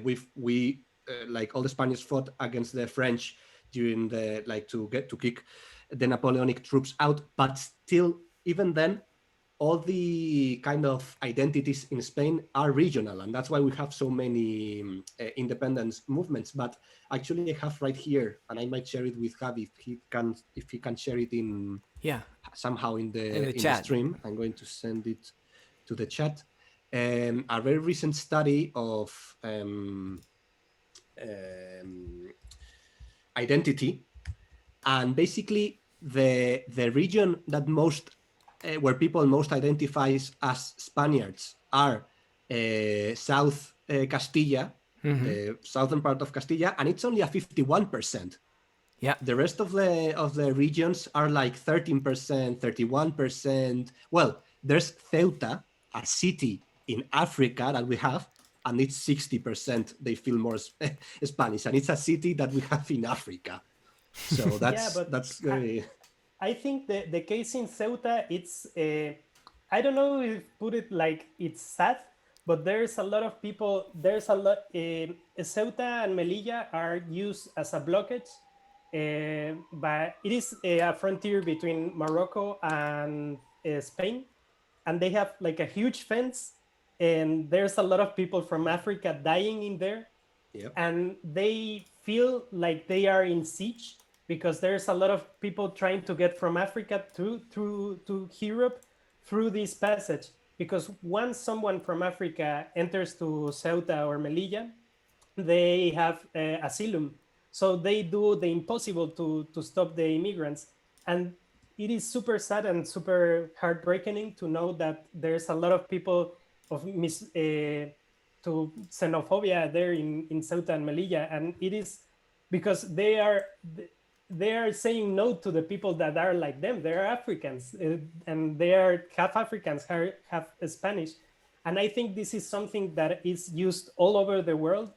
we like all the Spaniards fought against the French during the to kick the Napoleonic troops out. But still, even then, all the kind of identities in Spain are regional, and that's why we have so many independence movements. But actually, I have right here, and I might share it with Javi if he can share it in somehow in the chat. stream. I'm going to send it to the chat. A very recent study of identity, and basically the region that most where people most identifies as Spaniards are South Castilla, the southern part of Castilla, and it's only a 51%. Yeah. The rest of the regions are like 13%, 31%. Well, there's Ceuta, a city in Africa that we have, and it's 60%. They feel more Spanish, and it's a city that we have in Africa. So Yeah, but that's very. I think the case in Ceuta, it's I don't know if put it like it's sad, but there's a lot of people. There's a lot. Ceuta and Melilla are used as a blockage, but it is a frontier between Morocco and Spain, and they have like a huge fence, and there's a lot of people from Africa dying in there, Yep. and they feel like they are in siege because there's a lot of people trying to get from Africa to Europe through this passage. Because once someone from Africa enters to Ceuta or Melilla, they have asylum. So they do the impossible to stop the immigrants. And it is super sad and super heartbreaking to know that there's a lot of people of to xenophobia there in Ceuta and Melilla. And it is because they are saying no to the people that are like them. They are Africans, and they are half Africans, half Spanish. And I think this is something that is used all over the world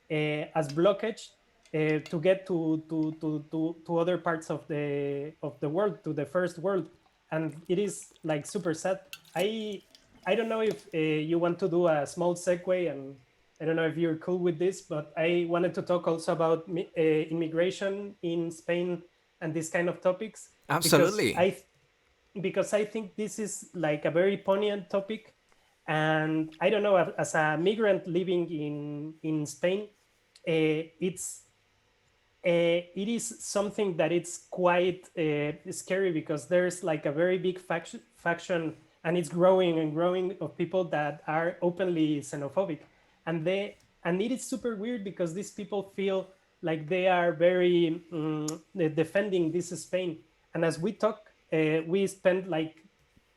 as blockage to get to other parts of the world, to the first world. And it is like super sad. I don't know if you want to do a small segue, and I don't know if you're cool with this, but I wanted to talk also about immigration in Spain and these kind of topics. Absolutely. Because I think this is like a very poignant topic. And I don't know, as a migrant living in Spain, it is something that it's quite scary, because there's like a very big faction, and it's growing and growing, of people that are openly xenophobic, and it is super weird because these people feel like they are very defending this Spain. And as we talk, we spent like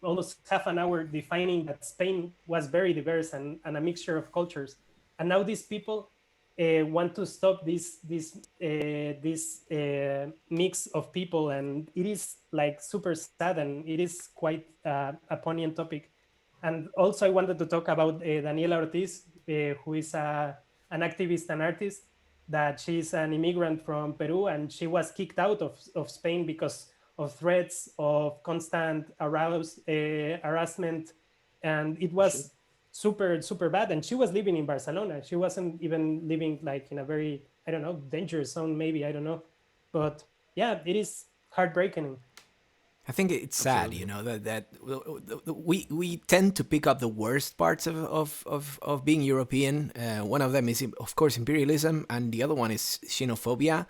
almost half an hour defining that Spain was very diverse and a mixture of cultures. And now these people want to stop this mix of people, and it is like super sad, and it is quite a poignant topic. And also I wanted to talk about Daniela Ortiz, who is an activist and artist, that she's an immigrant from Peru, and she was kicked out of Spain because of threats of constant harassment, and it was super bad. And she was living in Barcelona. She wasn't even living like in a very, I don't know, dangerous zone, maybe, I don't know. But yeah, it is heartbreaking. I think it's sad, you know, that we tend to pick up the worst parts of being European. One of them is, of course, imperialism, and the other one is xenophobia,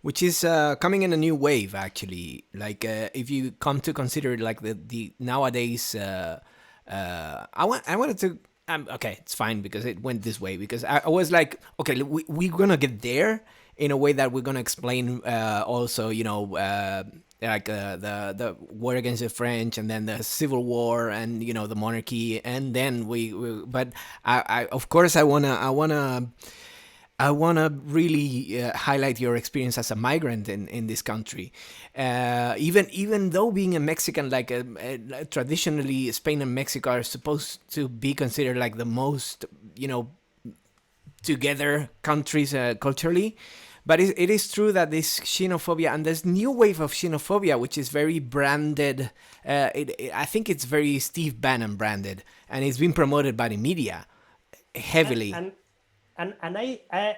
which is coming in a new wave, actually. Like, if you come to consider, like, the nowadays, I wanted to. Okay, it's fine because it went this way. Because I was like, okay, we're gonna get there in a way that we're gonna explain also, you know. Like the war against the French, and then the Civil War, and you know, the monarchy, and then but I of course I wanna really highlight your experience as a migrant in this country. Even though being a Mexican, like traditionally Spain and Mexico are supposed to be considered like the most, you know, together countries culturally. But it is true that this xenophobia and this new wave of xenophobia, which is very branded, I think it's very Steve Bannon branded, and it's been promoted by the media heavily.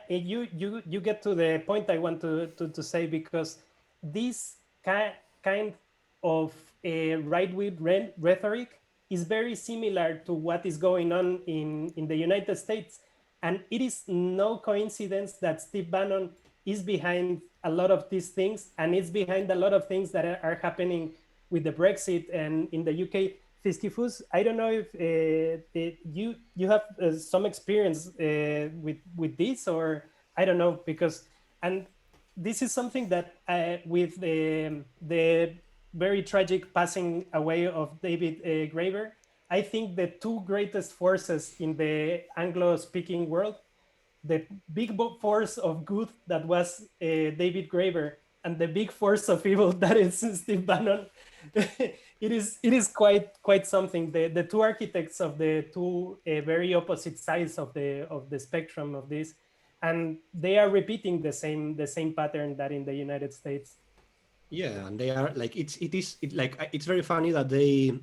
You get to the point I want to say, because this kind of right-wing rhetoric is very similar to what is going on in the United States. And it is no coincidence that Steve Bannon is behind a lot of these things, and it's behind a lot of things that are happening with the Brexit and in the UK. Fistifus, I don't know if you have some experience with this, or I don't know, because and this is something that with the very tragic passing away of David Graeber, I think the two greatest forces in the Anglo-speaking world, the big force of good that was David Graeber, and the big force of evil that is Steve Bannon. it is quite something. The two architects of the two very opposite sides of the spectrum of this, and they are repeating the same pattern that in the United States. Yeah, and they are like it's very funny that they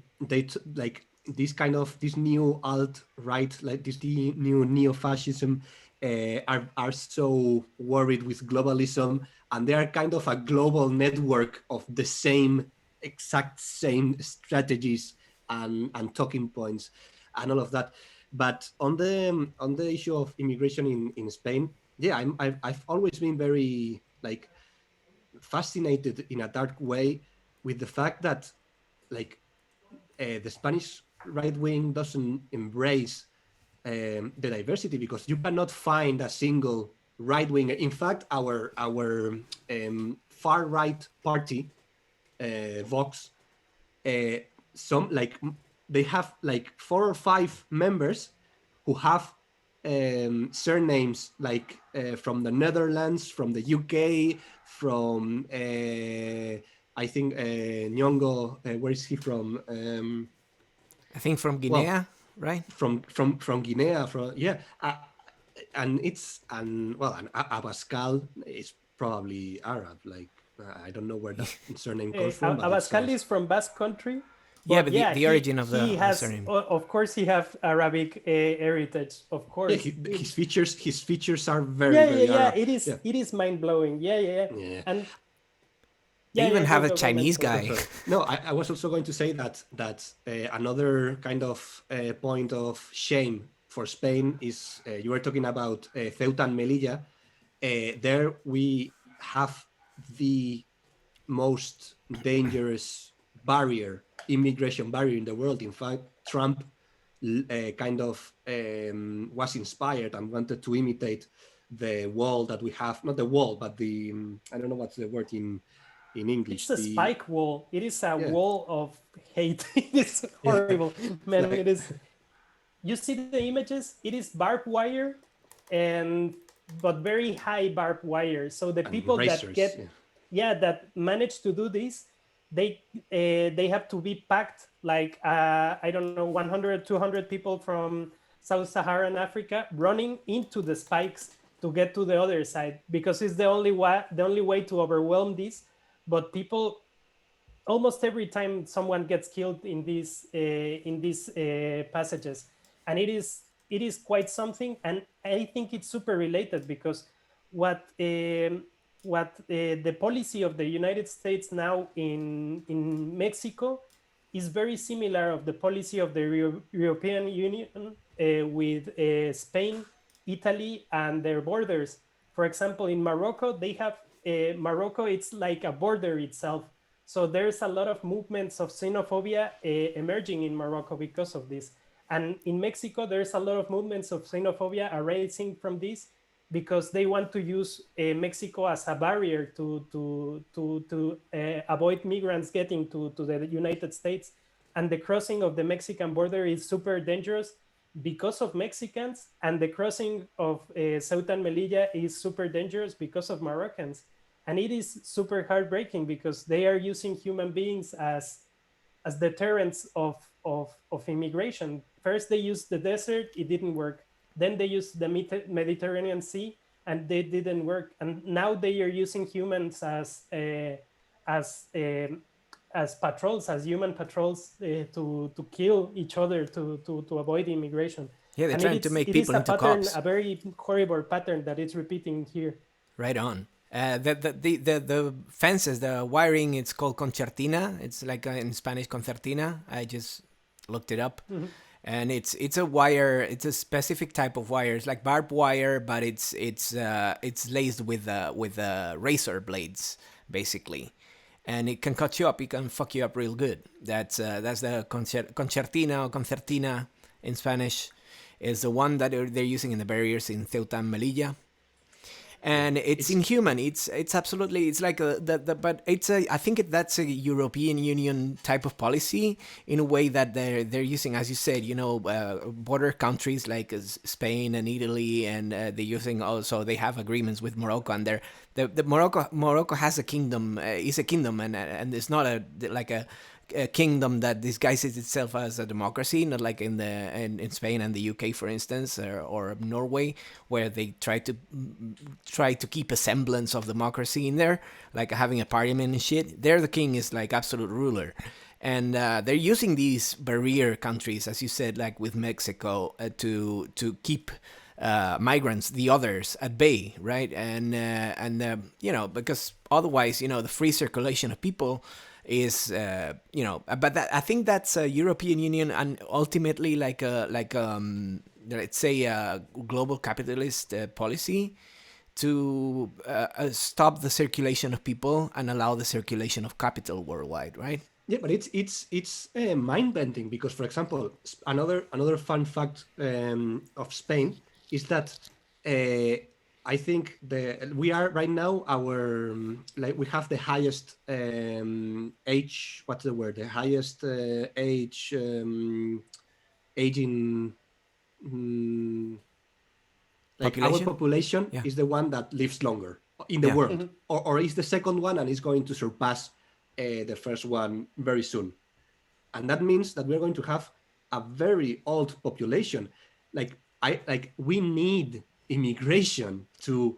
like this new alt right, like this new neo fascism are so worried with globalism, and they are kind of a global network of the exact same strategies and talking points and all of that. But on the issue of immigration in Spain, yeah, I've always been very like fascinated in a dark way with the fact that like the Spanish right wing doesn't embrace the diversity, because you cannot find a single right winger. In fact, our far right party, Vox, some like they have like 4 or 5 members who have surnames like from the Netherlands, from the UK, from I think Nyong'o. Where is he from? I think from Guinea, right? From Guinea. And Abascal is probably Arab. Like I don't know where that surname comes from. Abascal is from Basque Country. But the origin of the surname. Of course, he have Arabic heritage. Of course, his features are very Arab. It is mind blowing. Yeah. And they even have a Chinese guy. No, I was also going to say that another kind of point of shame for Spain is you were talking about Ceuta and Melilla. There we have the most dangerous immigration barrier in the world. In fact, Trump kind of was inspired and wanted to imitate the wall that we have, not the wall, but the I don't know what's the word in English. It's a spike wall. It is a wall of hate. It is horrible, man. It is. You see the images. It is barbed wire, but very high barbed wire. So the people razors, that manage to do this, they have to be packed like I don't know, 100, 200 people from Sub-Saharan Africa running into the spikes to get to the other side, because it's the only way to overwhelm this. But people, almost every time someone gets killed in these passages, and it is quite something. And I think it's super related, because what the policy of the United States now in Mexico is very similar of the policy of the European Union with Spain, Italy, and their borders. For example, in Morocco, they have Morocco, it's like a border itself. So there's a lot of movements of xenophobia emerging in Morocco because of this. And in Mexico, there's a lot of movements of xenophobia arising from this, because they want to use Mexico as a barrier to avoid migrants getting to the United States. And the crossing of the Mexican border is super dangerous because of Mexicans, and the crossing of Ceuta and Melilla is super dangerous because of Moroccans. And it is super heartbreaking, because they are using human beings as deterrents of immigration. First, they used the desert, it didn't work. Then they used the Mediterranean Sea, and they didn't work. And now they are using humans as patrols, as human patrols, to kill each other to avoid immigration. Yeah, they're trying to make people into cops. A very horrible pattern that is repeating here. Right on. The fences, the wiring, it's called concertina. It's like in Spanish concertina. I just looked it up. Mm-hmm. And it's a wire. It's a specific type of wire. It's like barbed wire, but it's laced with razor blades, basically, and it can cut you up. It can fuck you up real good. That's the concertina or concertina in Spanish, is the one that they're using in the barriers in Ceuta and Melilla. and it's inhuman. It's absolutely, it's like but it's a, I think that's a European Union type of policy, in a way that they're using, as you said, border countries like Spain and Italy, and they're using also, they have agreements with Morocco, and the Morocco has a kingdom, is a kingdom, and it's not a kingdom that disguises itself as a democracy, not like in Spain and the UK, for instance, or Norway, where they try to keep a semblance of democracy in there, like having a parliament and shit. There, the king is like absolute ruler, and they're using these barrier countries, as you said, like with Mexico, to keep migrants, the others, at bay, right? Because otherwise, the free circulation of people is but I think that's a European Union, and ultimately let's say a global capitalist policy to stop the circulation of people and allow the circulation of capital worldwide, right? Yeah, but it's mind bending, because, for example, another fun fact of Spain is that I think we are right now, we have the highest age. What's the word? The highest age aging. Our population is the one that lives longer in the world, or is the second one, and is going to surpass the first one very soon. And that means that we're going to have a very old population. We need immigration to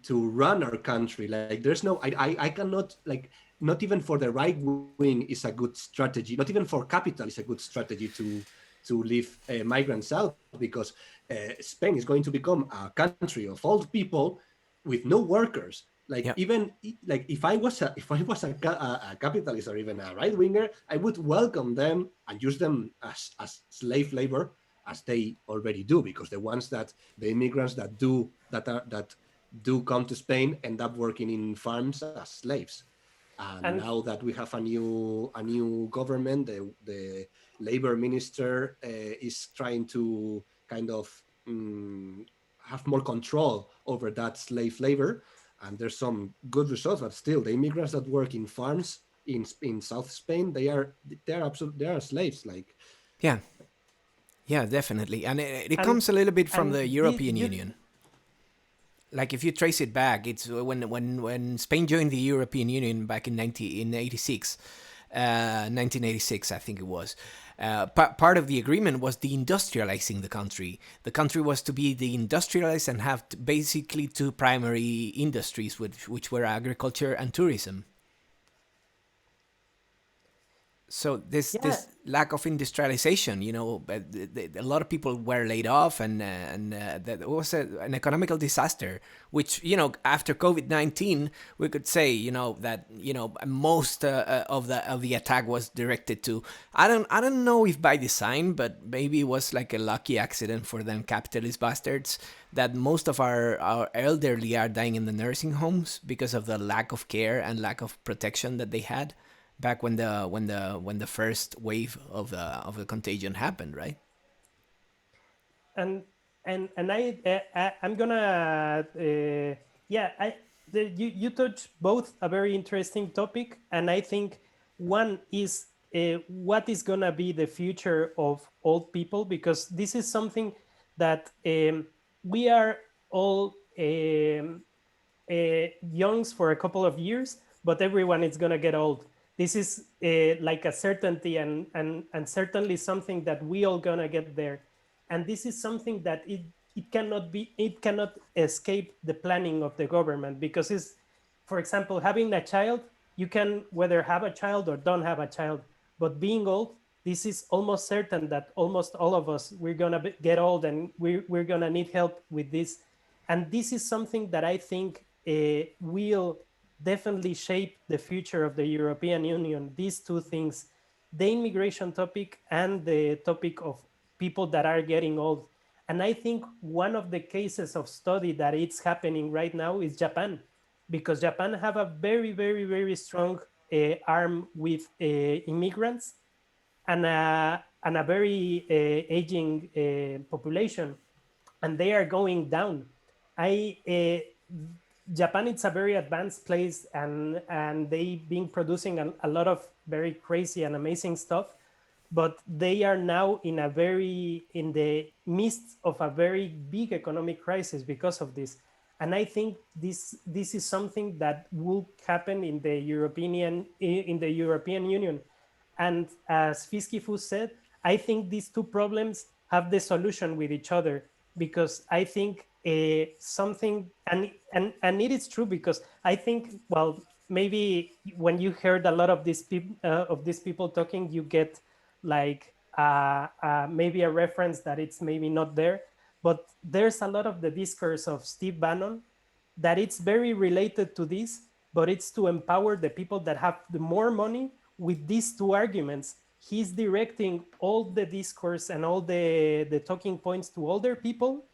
run our country. Like, there's no, I cannot, like, not even for the right wing is a good strategy. Not even for capital is a good strategy to leave migrants out, because Spain is going to become a country of old people with no workers. Even like if I was a capitalist, or even a right winger, I would welcome them and use them as slave labor, as they already do, because the immigrants that do come to Spain end up working in farms as slaves. And now that we have a new government, the labor minister is trying to kind of have more control over that slave labor, and there's some good results. But still, the immigrants that work in farms in South Spain, they are slaves. Like, yeah, definitely, and it comes a little bit from the European Union. Like, if you trace it back, it's when Spain joined the European Union back in 1986, I think it was. Part of the agreement was deindustrializing the country. The country was to be deindustrialized and have basically two primary industries, which were agriculture and tourism. So this lack of industrialization, a lot of people were laid off, and that was an economical disaster. Which, after COVID-19, we could say, that most of the attack was directed to. I don't know if by design, but maybe it was like a lucky accident for them capitalist bastards, that most of our elderly are dying in the nursing homes because of the lack of care and lack of protection that they had back when the first wave of the contagion happened, right? And I'm gonna you touch both a very interesting topic, and I think one is what is gonna be the future of old people, because this is something that we are all youngs for a couple of years, but everyone is gonna get old. This is like a certainty, and certainly something that we all gonna get there. And this is something that it cannot escape the planning of the government, because it's, for example, having a child, you can whether have a child or don't have a child, but being old, this is almost certain that almost all of us, we're gonna get old, and we're gonna need help with this. And this is something that I think will definitely shape the future of the European Union. These two things, the immigration topic and the topic of people that are getting old. And I think one of the cases of study that it's happening right now is Japan, because Japan have a very, very, very strong arm with immigrants, and a very aging population, and they are going down. Japan, it's a very advanced place, and they've been producing a lot of very crazy and amazing stuff, but they are now in the midst of a very big economic crisis because of this. And I think this is something that will happen in the European Union. And as Fiskifu said, I think these two problems have the solution with each other, because I think something, and it is true, because I think, well, maybe when you heard a lot of these people talking, you get like maybe a reference that it's maybe not there, but there's a lot of the discourse of Steve Bannon that it's very related to this, but it's to empower the people that have the more money with these two arguments. He's directing all the discourse and all the talking points to older people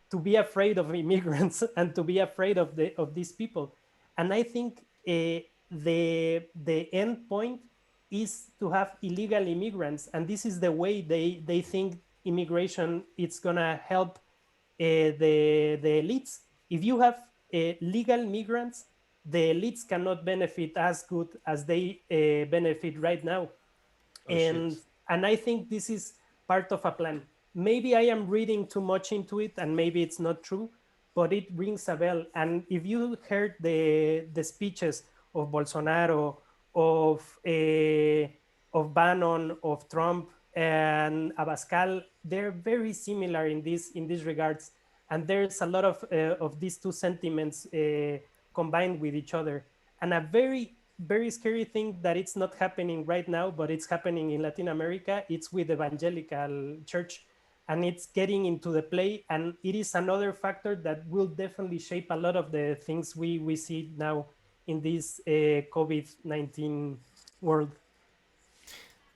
to be afraid of immigrants and to be afraid of these people. And I think the end point is to have illegal immigrants, and this is the way they think immigration it's gonna help the elites. If you have legal migrants, the elites cannot benefit as good as they benefit right now. And I think this is part of a plan. Maybe I am reading too much into it, and maybe it's not true, but it rings a bell. And if you heard the speeches of Bolsonaro, of Bannon, of Trump, and Abascal, they're very similar in these regards. And there's a lot of these two sentiments combined with each other. And a very, very scary thing that it's not happening right now, but it's happening in Latin America, it's with evangelical church, and it's getting into the play. And it is another factor that will definitely shape a lot of the things we see now in this COVID-19 world.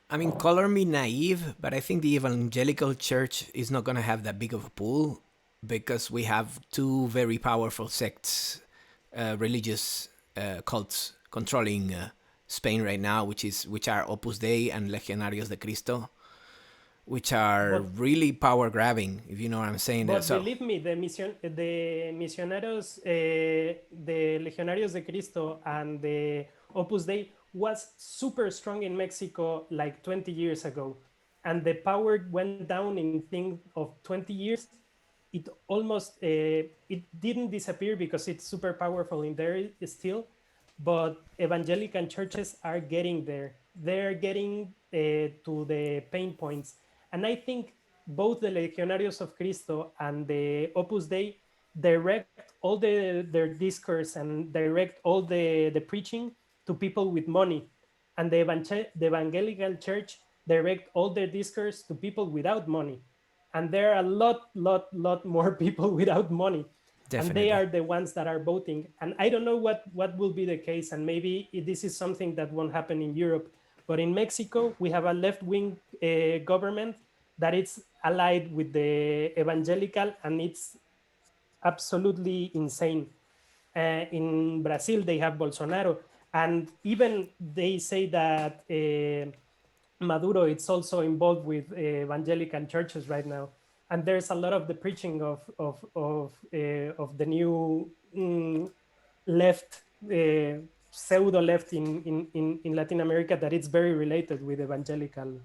I mean, color me naive, but I think the evangelical church is not going to have that big of a pull, because we have two very powerful sects, religious cults controlling Spain right now, which are Opus Dei and Legionarios de Cristo, which are really power grabbing, if you know what I'm saying. But believe me, the Misioneros, the Legionarios de Cristo and the Opus Dei was super strong in Mexico like 20 years ago. And the power went down in things of 20 years. It almost, it didn't disappear because it's super powerful in there still, but evangelical churches are getting there. They're getting to the pain points. And I think both the Legionarios of Cristo and the Opus Dei direct all their discourse and direct all the preaching to people with money. And the evangelical church direct all their discourse to people without money. And there are a lot more people without money. Definitely. And they are the ones that are voting. And I don't know what will be the case. And maybe this is something that won't happen in Europe. But in Mexico, we have a left-wing government that is allied with the evangelical, and it's absolutely insane. In Brazil, they have Bolsonaro. And even they say that Maduro is also involved with evangelical churches right now. And there's a lot of the preaching of the new left, pseudo left in Latin America, that it's very related with evangelical.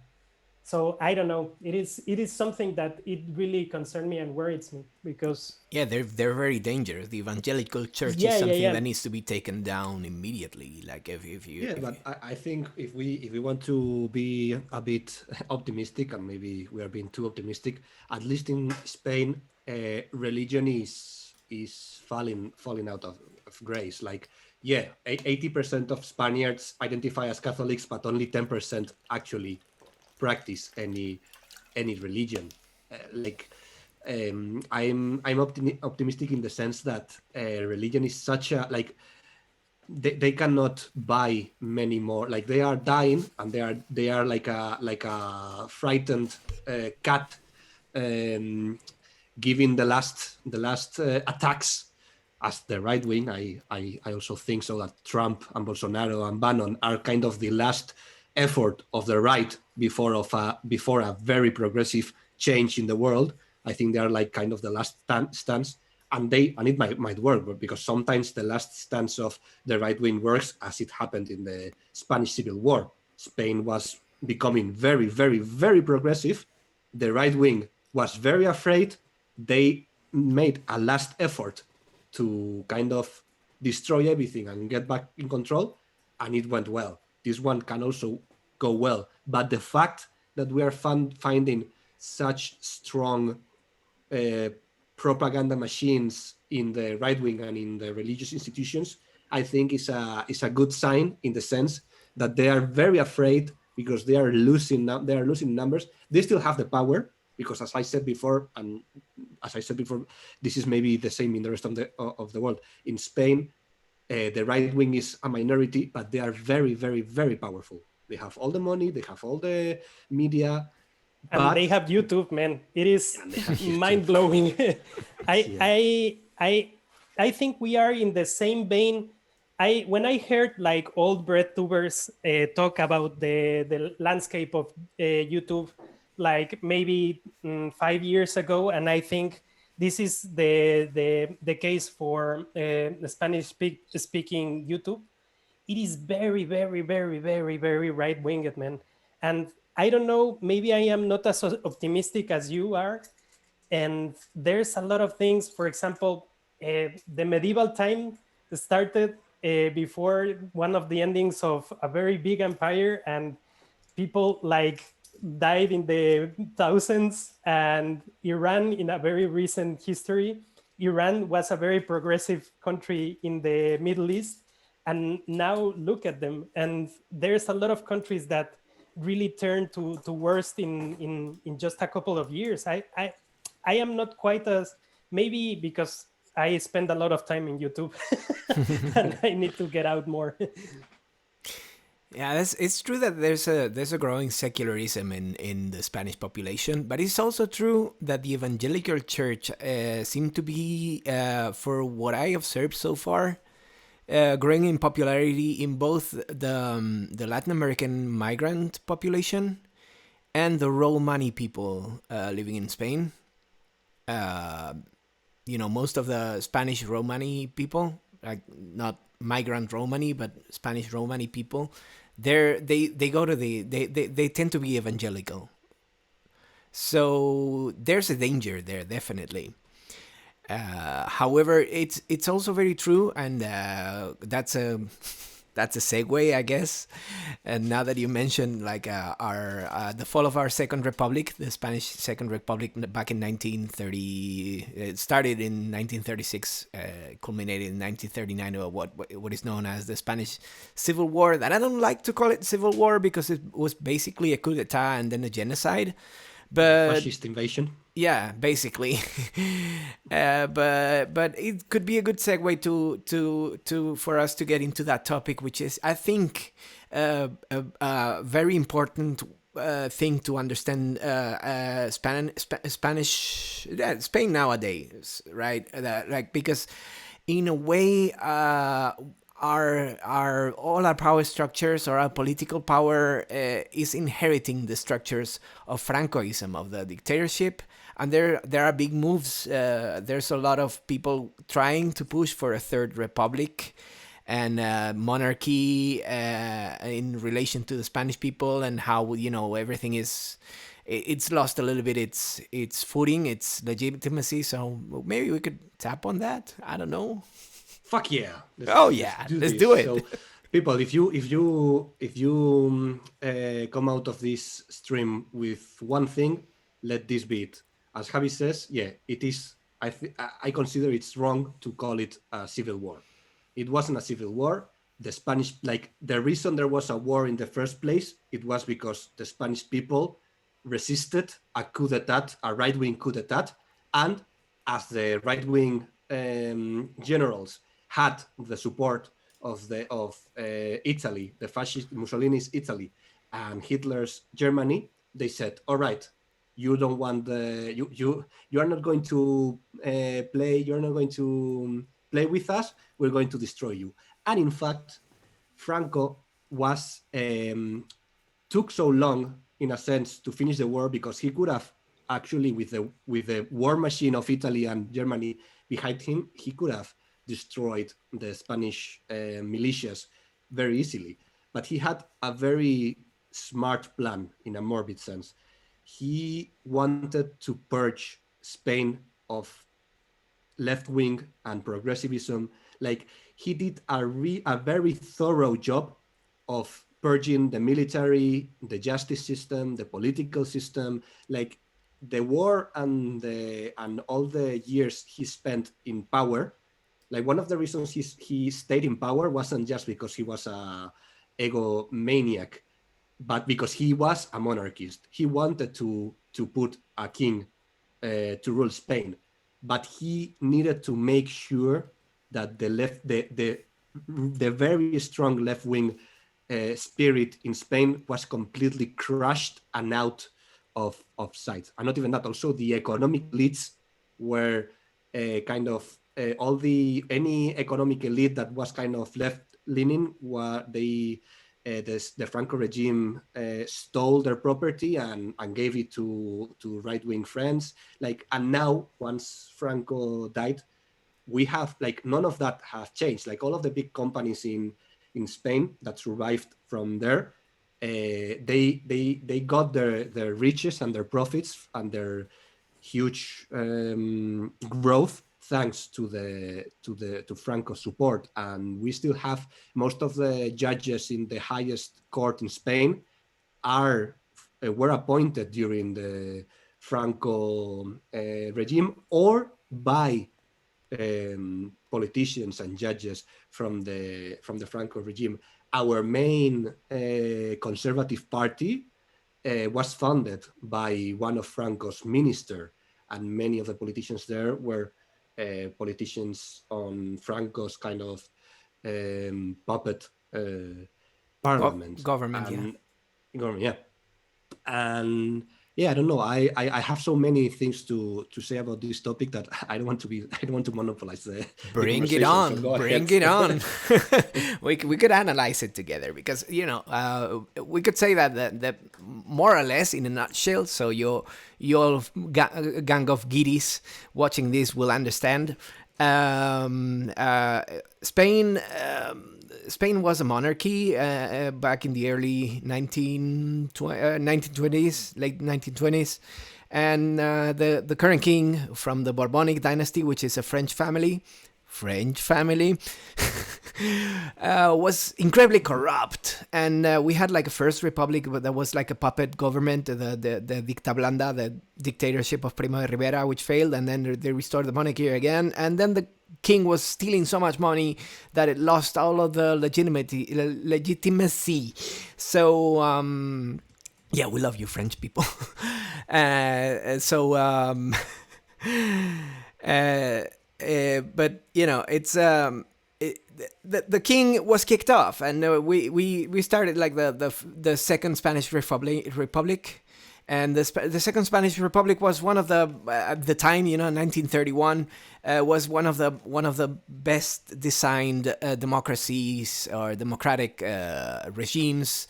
So I don't know. It is something that it really concerns me and worries me, because they're very dangerous. The evangelical church is something that needs to be taken down immediately. Like if you but I think if we want to be a bit optimistic, and maybe we are being too optimistic, at least in Spain, religion is falling out of grace. Like 80% of Spaniards identify as Catholics, but only 10% actually practice any religion. I'm optimistic in the sense that religion is such a they cannot buy many more. Like, they are dying, and they are like a frightened cat giving the last attacks as the right wing. I also think so, that Trump and Bolsonaro and Bannon are kind of the last effort of the right before a very progressive change in the world. I think they are like kind of the last stance. and it might work, but because sometimes the last stance of the right wing works, as it happened in the Spanish Civil War. Spain was becoming very, very, very progressive. The right wing was very afraid. They made a last effort to kind of destroy everything and get back in control, and it went well. This one can also go well, but the fact that we are finding such strong propaganda machines in the right wing and in the religious institutions, I think is a good sign, in the sense that they are very afraid because they are losing numbers. They still have the power, because as I said before, this is maybe the same in the rest of the world. In Spain, the right wing is a minority, but they are very, very, very powerful. They have all the money, they have all the media, and they have YouTube, man. It is mind blowing. I think we are in the same vein. When I heard like old breadtubers talk about the landscape of YouTube, like maybe 5 years ago, and I think this is the case for the Spanish speaking YouTube. It is very, very, very, very, very right winged, man. And I don't know, maybe I am not as optimistic as you are. And there's a lot of things. For example, the medieval time started before one of the endings of a very big empire, and people like died in the thousands. And Iran, in a very recent history, Iran was a very progressive country in the Middle East, and now look at them. And there's a lot of countries that really turned to worst in just a couple of years. I am not quite as, maybe because I spend a lot of time in YouTube and I need to get out more. Yeah, it's true that there's a growing secularism in the Spanish population, but it's also true that the evangelical church seem to be, for what I observed so far, growing in popularity in both the Latin American migrant population and the Romani people living in Spain. Most of the Spanish Romani people, like not migrant Romani, but Spanish Romani people, they tend to be evangelical. So there's a danger there, definitely. However, it's also very true, and that's a segue, I guess. And now that you mentioned like the fall of our Second Republic, the Spanish Second Republic back in 1930, it started in 1936, culminated in 1939, or what is known as the Spanish Civil War. That I don't like to call it civil war because it was basically a coup d'état and then a genocide. But fascist invasion. Yeah, basically. But it could be a good segue to for us to get into that topic, which is, I think, a very important thing to understand Spain nowadays, right? Because in a way, all our power structures, or our political power, is inheriting the structures of Francoism, of the dictatorship. And there are big moves. There's a lot of people trying to push for a third republic and monarchy in relation to the Spanish people, and how everything it's lost a little bit its footing, its legitimacy. So maybe we could tap on that. I don't know. Fuck yeah! Let's do it. So, people, if you come out of this stream with one thing, let this be it. As Javi says, yeah, it is. I consider it's wrong to call it a civil war. It wasn't a civil war. The reason there was a war in the first place, it was because the Spanish people resisted a coup d'état, a right-wing coup d'état, and as the right-wing generals had the support of Italy, the fascist Mussolini's Italy, and Hitler's Germany, they said, all right, you don't want you are not going to play. You're not going to play with us. We're going to destroy you. And in fact, Franco took so long, in a sense, to finish the war because he could have actually, with the war machine of Italy and Germany behind him, he could have destroyed the Spanish militias very easily. But he had a very smart plan in a morbid sense. He wanted to purge Spain of left wing and progressivism. Like, he did a very thorough job of purging the military, the justice system, the political system. Like, the war and all the years he spent in power. Like, one of the reasons he stayed in power wasn't just because he was a egomaniac, but because he was a monarchist. He wanted to put a king to rule Spain, but he needed to make sure that the very strong left-wing spirit in Spain was completely crushed and out of sight. And not even that, also the economic elites were kind of any economic elite that was kind of left-leaning, the Franco regime stole their property and gave it to right-wing friends. Like, and now, once Franco died, we have, like, none of that have changed. Like, all of the big companies in Spain that survived from there, they got their riches and their profits and their huge growth thanks to Franco's support. And we still have most of the judges in the highest court in Spain were appointed during the Franco regime or by politicians and judges from the Franco regime. Our main conservative party was funded by one of Franco's ministers, and many of the politicians there were politicians on Franco's kind of puppet parliament. Government, yeah. And yeah, I don't know. I have so many things to say about this topic that I don't want to monopolize the Bring it on. Bring it on. we could analyze it together because, we could say that more or less in a nutshell. So you all gang of giddies watching this will understand. Spain was a monarchy back in the early 1920s, late 1920s. And the current king from the Bourbonic dynasty, which is a French family, was incredibly corrupt. And we had like a first republic, but that was like a puppet government, the Dicta Blanda, the dictatorship of Primo de Rivera, which failed. And then they restored the monarchy again. And then the king was stealing so much money that it lost all of the legitimacy. So, yeah, we love you, French people. But it's the king was kicked off, and we started like the second Spanish Republic. And the Second Spanish Republic was one of the at the time, 1931, was one of the best designed democracies or democratic regimes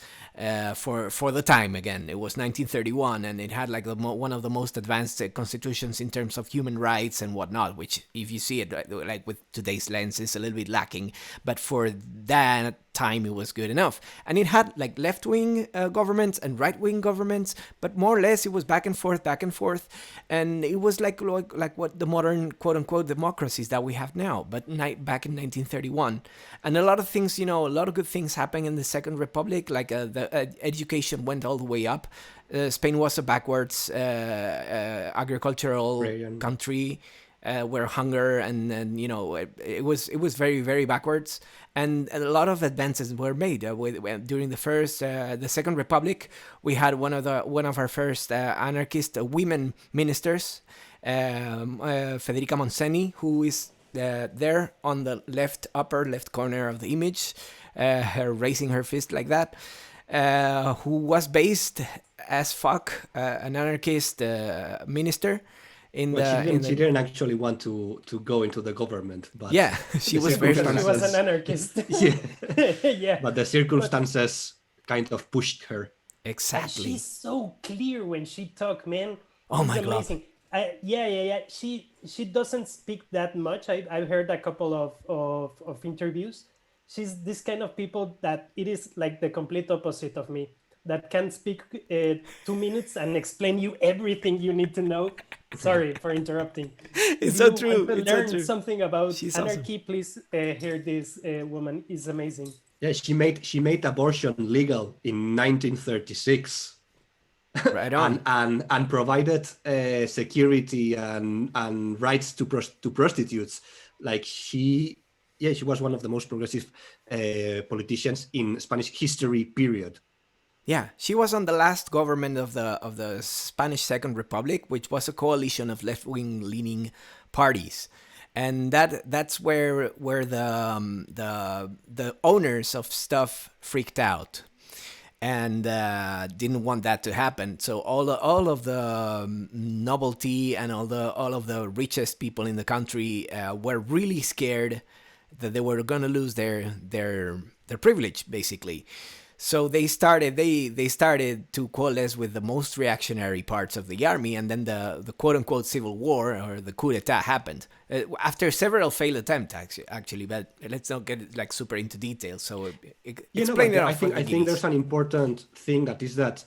for the time. Again, it was 1931, and it had like one of the most advanced constitutions in terms of human rights and whatnot. Which, if you see it like with today's lens, is a little bit lacking. But for that time, it was good enough. And it had like left-wing governments and right-wing governments, but more or less it was back and forth, and it was like what the modern quote-unquote democracies that we have now, but back in 1931. And a lot of things, a lot of good things happened in the Second Republic, like the education went all the way up. Spain was a backwards agricultural country, where hunger and it was very, very backwards. And a lot of advances were made during the Second Republic. We had one of our first anarchist women ministers, Federica Montseny, who is there on the upper left corner of the image, her raising her fist like that, who was based as fuck, an anarchist minister. She didn't actually want to go into the government, but yeah, she was very. She was an anarchist. Yeah. Yeah. But the circumstances kind of pushed her. Exactly. And she's so clear when she talks, man. Oh She's my God. amazing. Yeah. She doesn't speak that much. I've heard a couple of interviews. She's this kind of people that it is like the complete opposite of me. That can speak 2 minutes and explain you everything you need to know. Sorry for interrupting. If It's so you want true. to It's so learn true. something about She's awesome. anarchy, please hear this woman. Is amazing. Yeah, she made abortion legal in 1936. Right and on. and provided security and rights to prostitutes. Like she was one of the most progressive politicians in Spanish history. Period. Yeah, she was on the last government of the Spanish Second Republic, which was a coalition of left-wing leaning parties, and that's where the owners of stuff freaked out and didn't want that to happen. So all of the novelty and all of the richest people in the country were really scared that they were gonna lose their privilege, basically. So they started to coalesce with the most reactionary parts of the army, and then the quote unquote civil war or the coup d'état happened after several failed attempts actually. But let's not get like super into details. So explain it But off for the I think guineas. there's an important thing that is that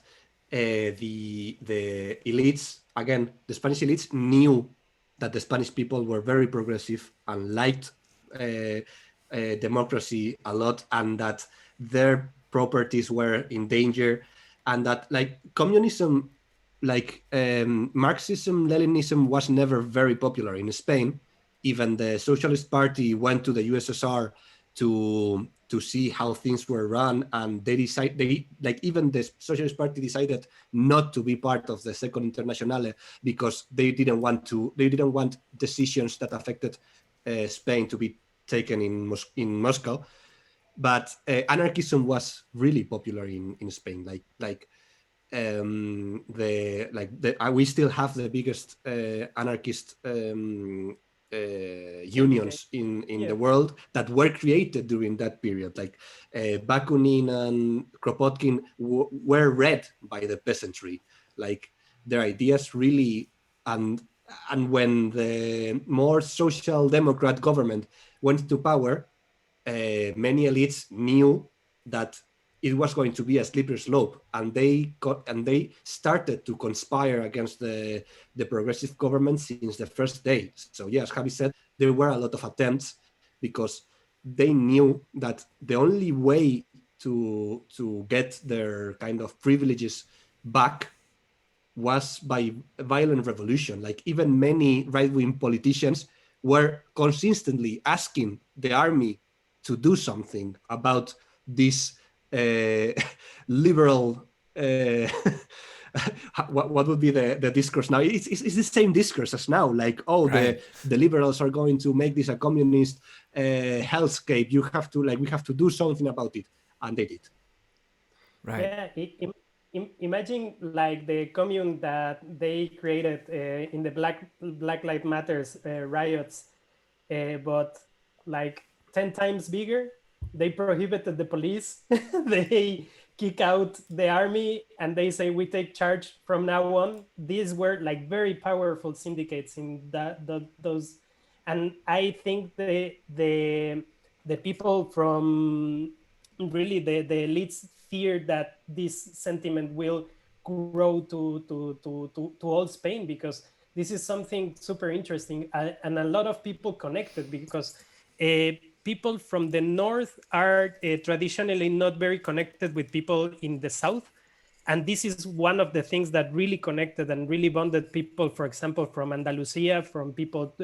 the elites, again, the Spanish elites knew that the Spanish people were very progressive and liked democracy a lot, and that their properties were in danger, and that like communism, like Marxism, Leninism was never very popular in Spain. Even the Socialist Party went to the USSR to see how things were run, and they like even the Socialist Party decided not to be part of the Second Internationale because they didn't want decisions that affected Spain to be taken in Moscow. But anarchism was really popular in Spain. We still have the biggest anarchist Syndicate. unions in Yeah. the world that were created during that period. Like Bakunin and Kropotkin were read by the peasantry. Like their ideas really, and when the more social democrat government went to power, many elites knew that it was going to be a slippery slope, and they started to conspire against the progressive government since the first day. So yes, Javi said there were a lot of attempts because they knew that the only way to get their kind of privileges back was by violent revolution. Like even many right-wing politicians were consistently asking the army to do something about this liberal what would be the discourse now? It's the same discourse as now, like, oh, Right. the liberals are going to make this a communist hellscape. You have to, like, we have to do something about it, and they did. Right. Yeah, imagine like the commune that they created in the Black Lives Matters riots, but like 10 times bigger. They prohibited the police. They kick out the army, and they say we take charge from now on. These were like very powerful syndicates in those, and I think the people from really the elites fear that this sentiment will grow to all Spain, because this is something super interesting, and a lot of people connected, because people from the north are traditionally not very connected with people in the south. And this is one of the things that really connected and really bonded people, for example, from Andalusia, from people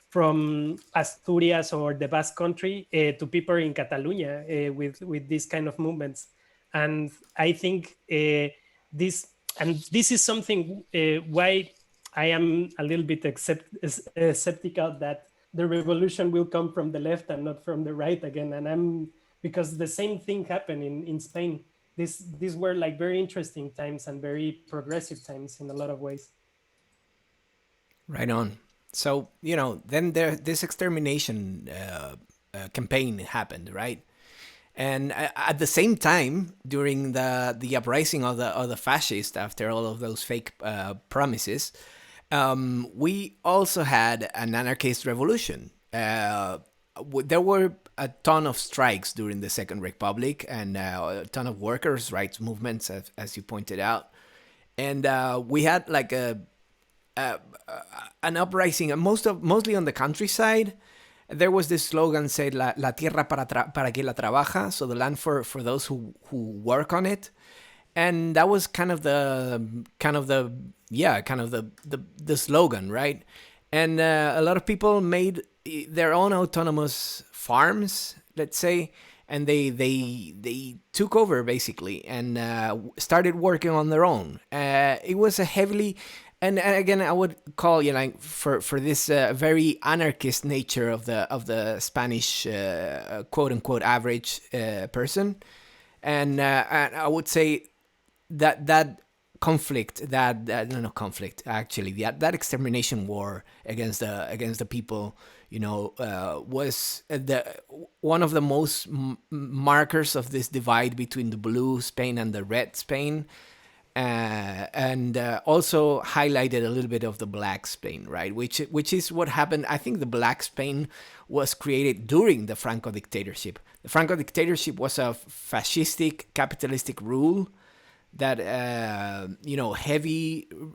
from Asturias or the Basque Country to people in Catalonia with these kind of movements. And I think this this is something why I am a little bit skeptical that the revolution will come from the left and not from the right again. And I'm because the same thing happened in Spain. These were like very interesting times and very progressive times in a lot of ways. Right on. So then this extermination campaign happened, right? And at the same time, during the uprising of the fascists, after all of those fake promises, we also had an anarchist revolution. There were a ton of strikes during the Second Republic, and a ton of workers' rights movements, as you pointed out. And we had like an uprising, mostly on the countryside. There was this slogan said la tierra para que la trabaja, so the land for those who work on it. And that was kind of the slogan, right? And a lot of people made their own autonomous farms, let's say, and they took over basically and started working on their own. It was a heavily, and again, I would call, like, for this very anarchist nature of the Spanish quote unquote average person, and I would say that conflict, not conflict, actually, that extermination war against the people, was one of the most markers of this divide between the blue Spain and the red Spain. And also highlighted a little bit of the black Spain, right? Which is what happened. I think the black Spain was created during the Franco dictatorship. The Franco dictatorship was a fascistic, capitalistic rule that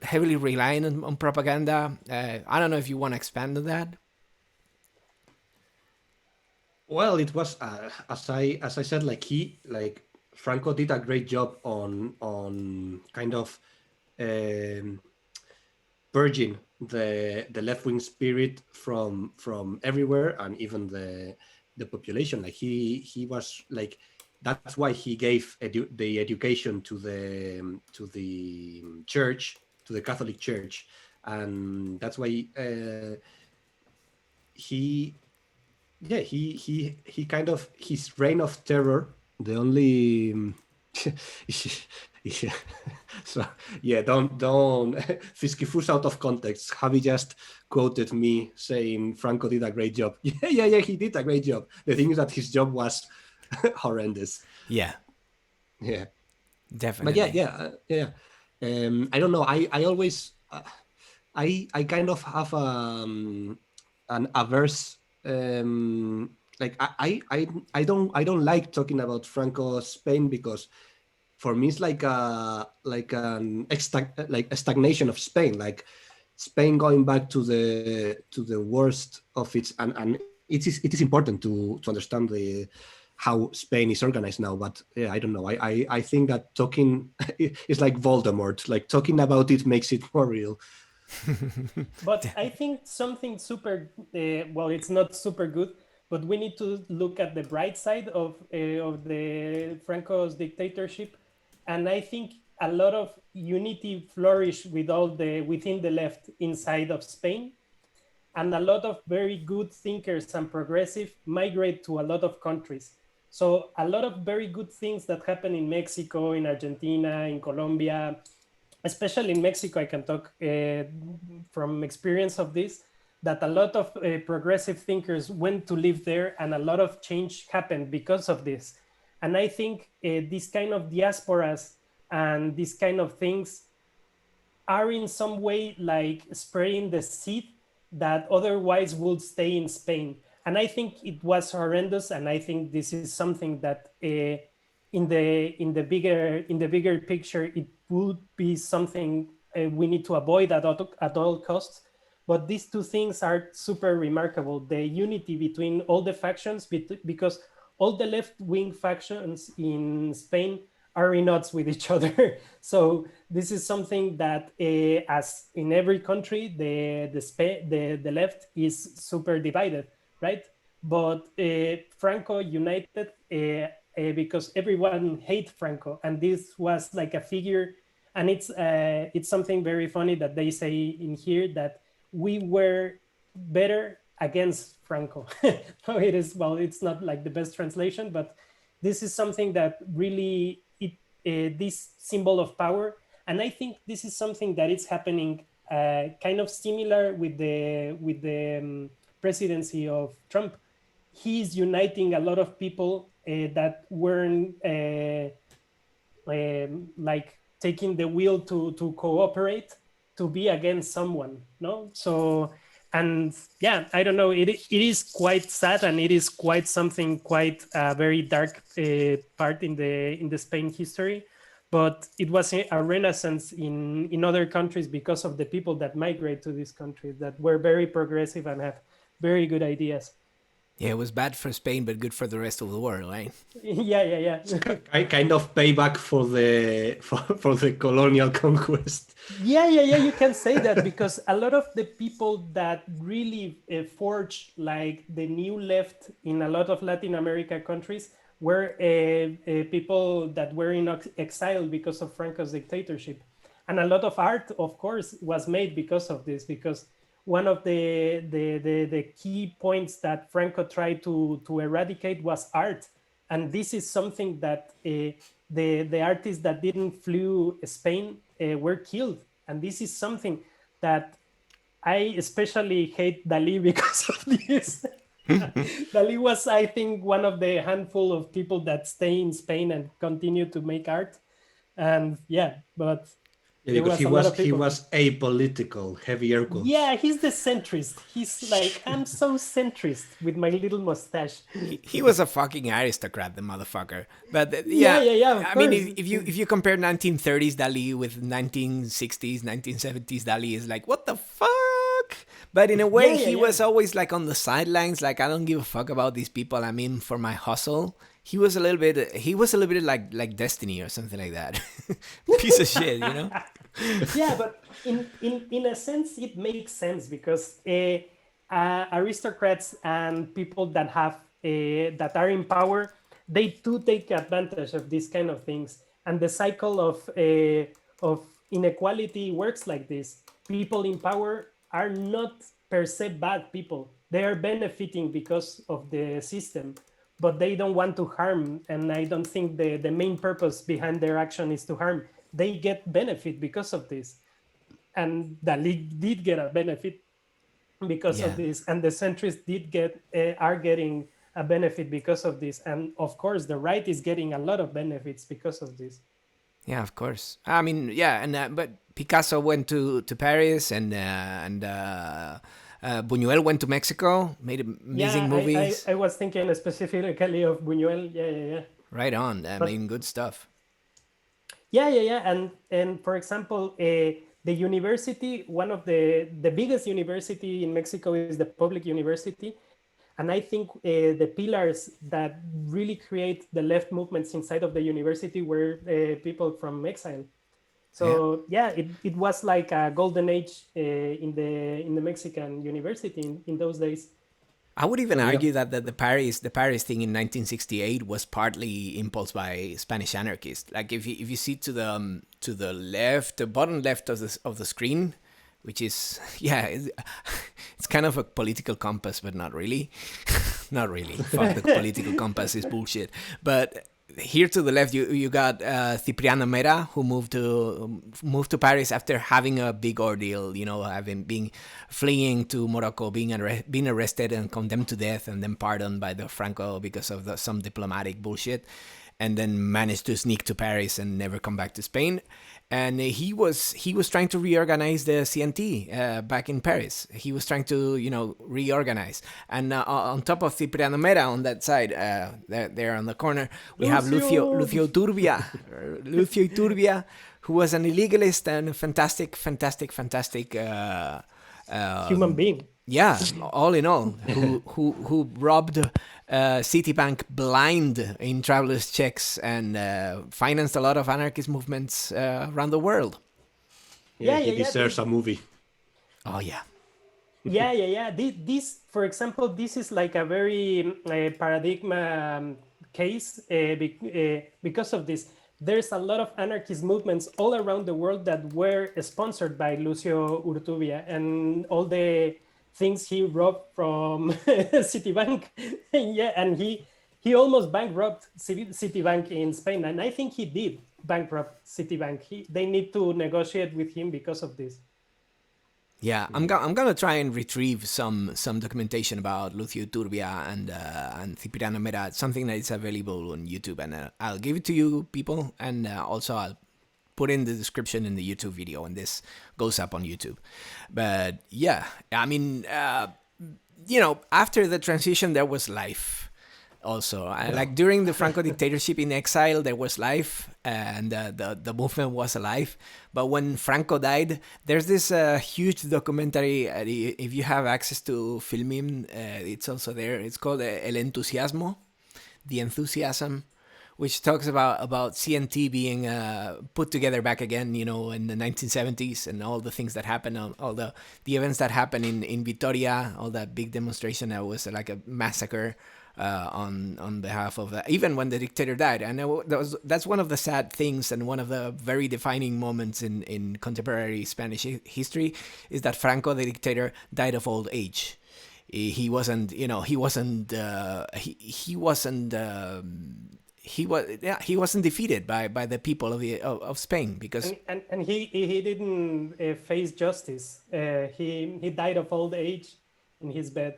heavily reliant on propaganda. I don't know if you want to expand on that. Well, it was as I said, Franco did a great job on kind of purging the left wing spirit from everywhere, and even the population. Like he was like, that's why he gave the education to the church, to the Catholic Church, and that's why he kind of, his reign of terror, the only so yeah, don't Fiskifus out of context. Javi just quoted me saying Franco did a great job. Yeah, he did a great job. The thing is that his job was horrendous. Yeah, definitely. But yeah. I don't know. I always I kind of have an averse. Like I don't like talking about Franco Spain, because for me it's like a stagnation of Spain, like Spain going back to the worst of its, and it is important to understand how Spain is organized now. But yeah, I don't know. I think that talking is like Voldemort. Like talking about it makes it more real. But I think something super, well, it's not super good, but we need to look at the bright side of the Franco's dictatorship. And I think a lot of unity flourished within the left inside of Spain. And a lot of very good thinkers and progressive migrate to a lot of countries. So a lot of very good things that happen in Mexico, in Argentina, in Colombia, especially in Mexico, I can talk from experience of this, that a lot of progressive thinkers went to live there, and a lot of change happened because of this. And I think these kind of diasporas and these kind of things are in some way like spreading the seed that otherwise would stay in Spain. And I think it was horrendous. And I think this is something that in the bigger picture, it would be something we need to avoid at all costs. But these two things are super remarkable: the unity between all the factions, because all the left-wing factions in Spain are in odds with each other. So this is something that, as in every country, the left is super divided, right? But Franco united because everyone hated Franco, and this was like a figure. And it's something very funny that they say in here, that we were better against Franco. So it is, well, it's not like the best translation, but this is something that really, this symbol of power. And I think this is something that is happening kind of similar with the presidency of Trump. He's uniting a lot of people that weren't like taking the will to cooperate, to be against someone, no? So, and yeah, I don't know, it is quite sad, and it is quite something quite very dark part in the Spain history. But it was a renaissance in other countries because of the people that migrate to these countries that were very progressive and have very good ideas. Yeah, it was bad for Spain, but good for the rest of the world, right? Yeah. Kind of payback for the colonial conquest. Yeah, you can say that, because a lot of the people that really forged like the new left in a lot of Latin America countries were people that were in exile because of Franco's dictatorship. And a lot of art, of course, was made because of this, because one of the key points that Franco tried to eradicate was art. And this is something that the artists that didn't flew Spain were killed. And this is something that I especially hate Dali because of this. Dali was, I think, one of the handful of people that stay in Spain and continue to make art. And yeah, but Yeah, because he was apolitical, heavy air quotes. yeah, he's the centrist. He's like, I'm so centrist with my little mustache. He was a fucking aristocrat, the motherfucker. But Yeah, I mean, course. if you compare 1930s Dali with 1960s, 1970s Dali, is like, what the fuck? But in a way, he was always like on the sidelines. Like, I don't give a fuck about these people. I'm in for my hustle. He was a little bit like Destiny or something like that. Piece of shit, you know? Yeah, but in a sense, it makes sense, because aristocrats and people that have that are in power, they do take advantage of these kind of things, and the cycle of inequality works like this. People in power are not per se bad people. They are benefiting because of the system, but they don't want to harm. And I don't think the main purpose behind their action is to harm. They get benefit because of this. And the league did get a benefit because of this. And the centrists are getting a benefit because of this. And of course, the right is getting a lot of benefits because of this. Yeah, of course. I mean, yeah, and but Picasso went to Paris, and Buñuel went to Mexico, made amazing movies. I was thinking specifically of Buñuel. Yeah. Right on. I mean, good stuff. Yeah. And for example, the university, one of the biggest university in Mexico is the public university. And I think the pillars that really create the left movements inside of the university were people from exile. So yeah, it was like a golden age in the Mexican university in those days. I would even argue that the Paris thing in 1968 was partly impulsed by Spanish anarchists. Like if you see to the left, the bottom left of the screen, which is it's kind of a political compass, but not really. Not really. Fuck, the political compass is bullshit. But here to the left, you got Cipriano Mera, who moved to Paris after having a big ordeal. You know, fleeing to Morocco, being arrested and condemned to death, and then pardoned by the Franco because of some diplomatic bullshit, and then managed to sneak to Paris and never come back to Spain. And he was trying to reorganize the CNT back in Paris. He was trying to, reorganize. And on top of Cipriano Mera on that side, there on the corner, we have Lucio Iturbia. Lucio Iturbia, who was an illegalist and a fantastic human being. Yeah, all in all, who robbed Citibank blind in travelers' checks and financed a lot of anarchist movements around the world. Yeah, he deserves a movie. Oh yeah. Yeah. This, for example, this is like a very paradigm case because of this. There's a lot of anarchist movements all around the world that were sponsored by Lucio Urtubia, and all the things he robbed from Citibank. And he almost bankrupt Citibank in Spain, and I think he did bankrupt Citibank. They need to negotiate with him because of this. Yeah, I'm gonna try and retrieve some documentation about Lucio Turbia and Cipriano Mera, something that is available on YouTube, and I'll give it to you people, and also I'll put in the description in the YouTube video when this goes up on YouTube. But yeah, I mean, after the transition there was life. Also, like during the Franco dictatorship in exile, there was life, and the movement was alive. But when Franco died, there's this huge documentary. If you have access to Filmin, it's also there. It's called El Entusiasmo, the enthusiasm, which talks about CNT being put together back again, in the 1970s, and all the things that happened, all the events that happened in Vitoria, all that big demonstration that was like a massacre. On behalf of even when the dictator died, and that's one of the sad things, and one of the very defining moments in contemporary Spanish history is that Franco, the dictator, died of old age. He wasn't defeated by the people of Spain, because and he didn't face justice. He died of old age in his bed.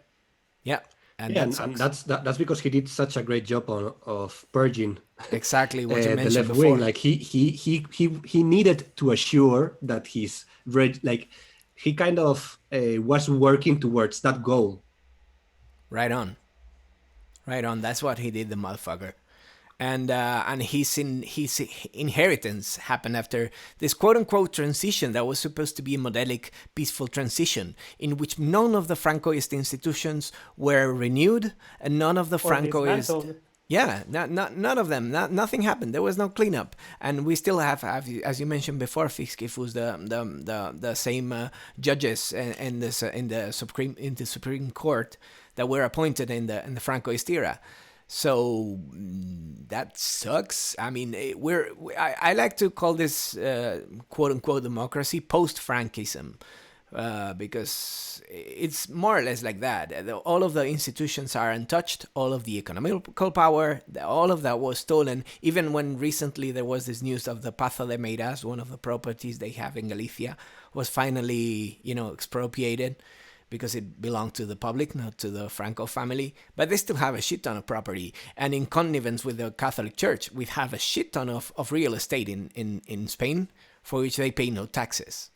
Yeah. And that's because he did such a great job of purging exactly what you mentioned the left before. wing. Like he needed to assure that he kind of was working towards that goal. Right on. That's what he did, the motherfucker. And his inheritance happened after this quote-unquote transition that was supposed to be a modelic, peaceful transition in which none of the Francoist institutions were renewed, and none of the Francoist... Yeah, none of them. Nothing happened. There was no cleanup, and we still have as you mentioned before, Fiskifus, the same judges in the Supreme Court that were appointed in the Francoist era. So that sucks. I mean, I like to call this quote unquote democracy post-Frankism, because it's more or less like that. All of the institutions are untouched. All of the economical power, all of that was stolen. Even when recently there was this news of the Pazo de Meirás, one of the properties they have in Galicia, was finally expropriated, because it belonged to the public, not to the Franco family. But they still have a shit ton of property. And in connivance with the Catholic Church, we have a shit ton of real estate in Spain, for which they pay no taxes.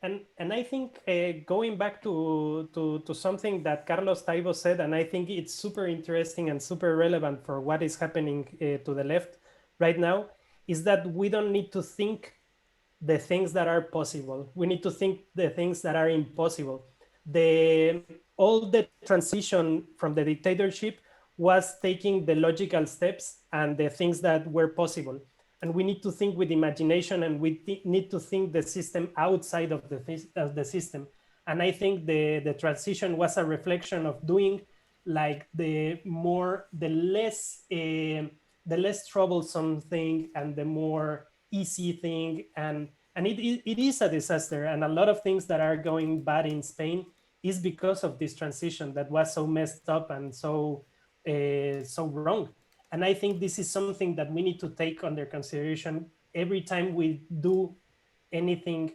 And I think going back to something that Carlos Taibo said, and I think it's super interesting and super relevant for what is happening to the left right now, is that we don't need to think the things that are possible. We need to think the things that are impossible. All the transition from the dictatorship was taking the logical steps and the things that were possible. And we need to think with imagination, and we need to think the system outside of the system. And I think the transition was a reflection of doing like the less troublesome thing and the more easy thing, and it is a disaster, and a lot of things that are going bad in Spain is because of this transition that was so messed up and so wrong. And I think this is something that we need to take under consideration every time we do anything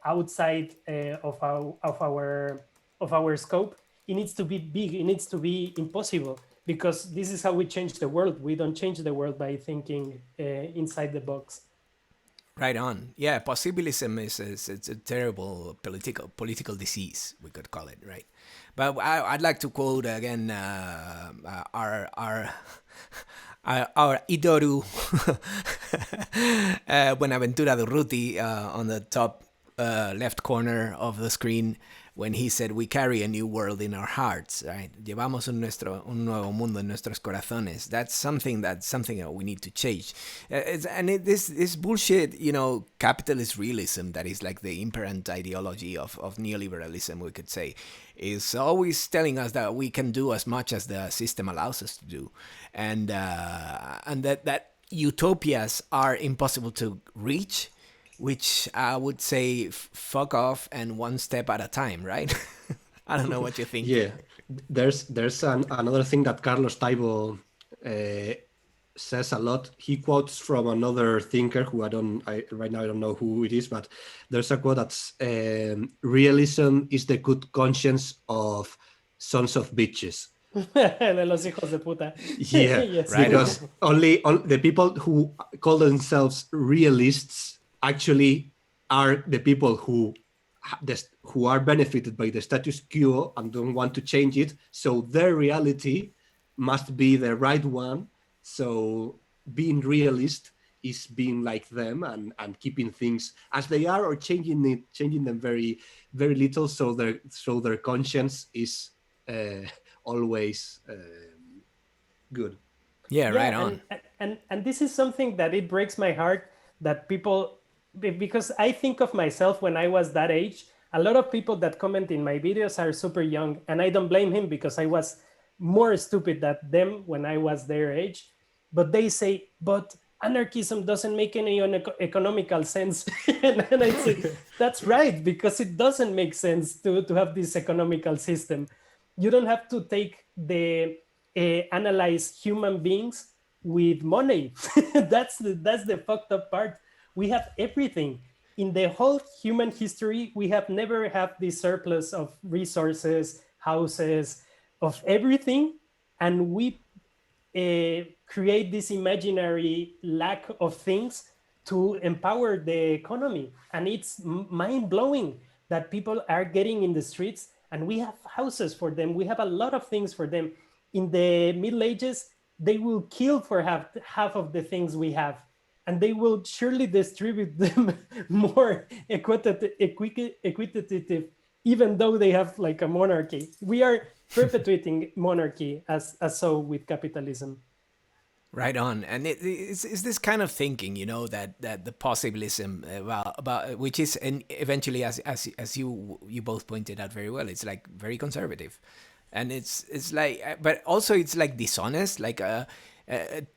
outside of our scope. It needs to be big, it needs to be impossible, because this is how we change the world. We don't change the world by thinking inside the box. Right on. Yeah, possibilism it's a terrible political disease, we could call it, right? But I'd like to quote again our Idoru Buenaventura Durruti on the top left corner of the screen, when he said, "We carry a new world in our hearts," right? Llevamos un nuevo mundo en nuestros corazones. That's something that we need to change. This bullshit, capitalist realism that is like the imperant ideology of neoliberalism, we could say, is always telling us that we can do as much as the system allows us to do, and that utopias are impossible to reach. Which I would say, fuck off and one step at a time, right? I don't know what you think. Yeah, there's another thing that Carlos Taibo says a lot. He quotes from another thinker who right now I don't know who it is, but there's a quote that's realism is the good conscience of sons of bitches. De los hijos de puta. Yeah, Yes. Right because only the people who call themselves realists actually are the people who are benefited by the status quo and don't want to change it. So their reality must be the right one. So being realist is being like them and keeping things as they are, or changing them very, very little. So their conscience is always good. Yeah, right on. And this is something that it breaks my heart that people, because I think of myself when I was that age, a lot of people that comment in my videos are super young, and I don't blame him because I was more stupid than them when I was their age. But they say, but anarchism doesn't make any economical sense. And I say, that's right, because it doesn't make sense to have this economical system. You don't have to take the analyze human beings with money. That's the fucked up part. We have everything in the whole human history. We have never had this surplus of resources, houses, of everything, and we create this imaginary lack of things to empower the economy. And it's mind-blowing that people are getting in the streets and we have houses for them. We have a lot of things for them. In the Middle Ages, they will kill for half of the things we have, and they will surely distribute them more equitative, even though they have like a monarchy. We are perpetuating monarchy as so with capitalism. Right on, and it's this kind of thinking, that the possibilism about which is, and eventually, as you both pointed out very well, it's like very conservative, and it's like, but also it's like dishonest, like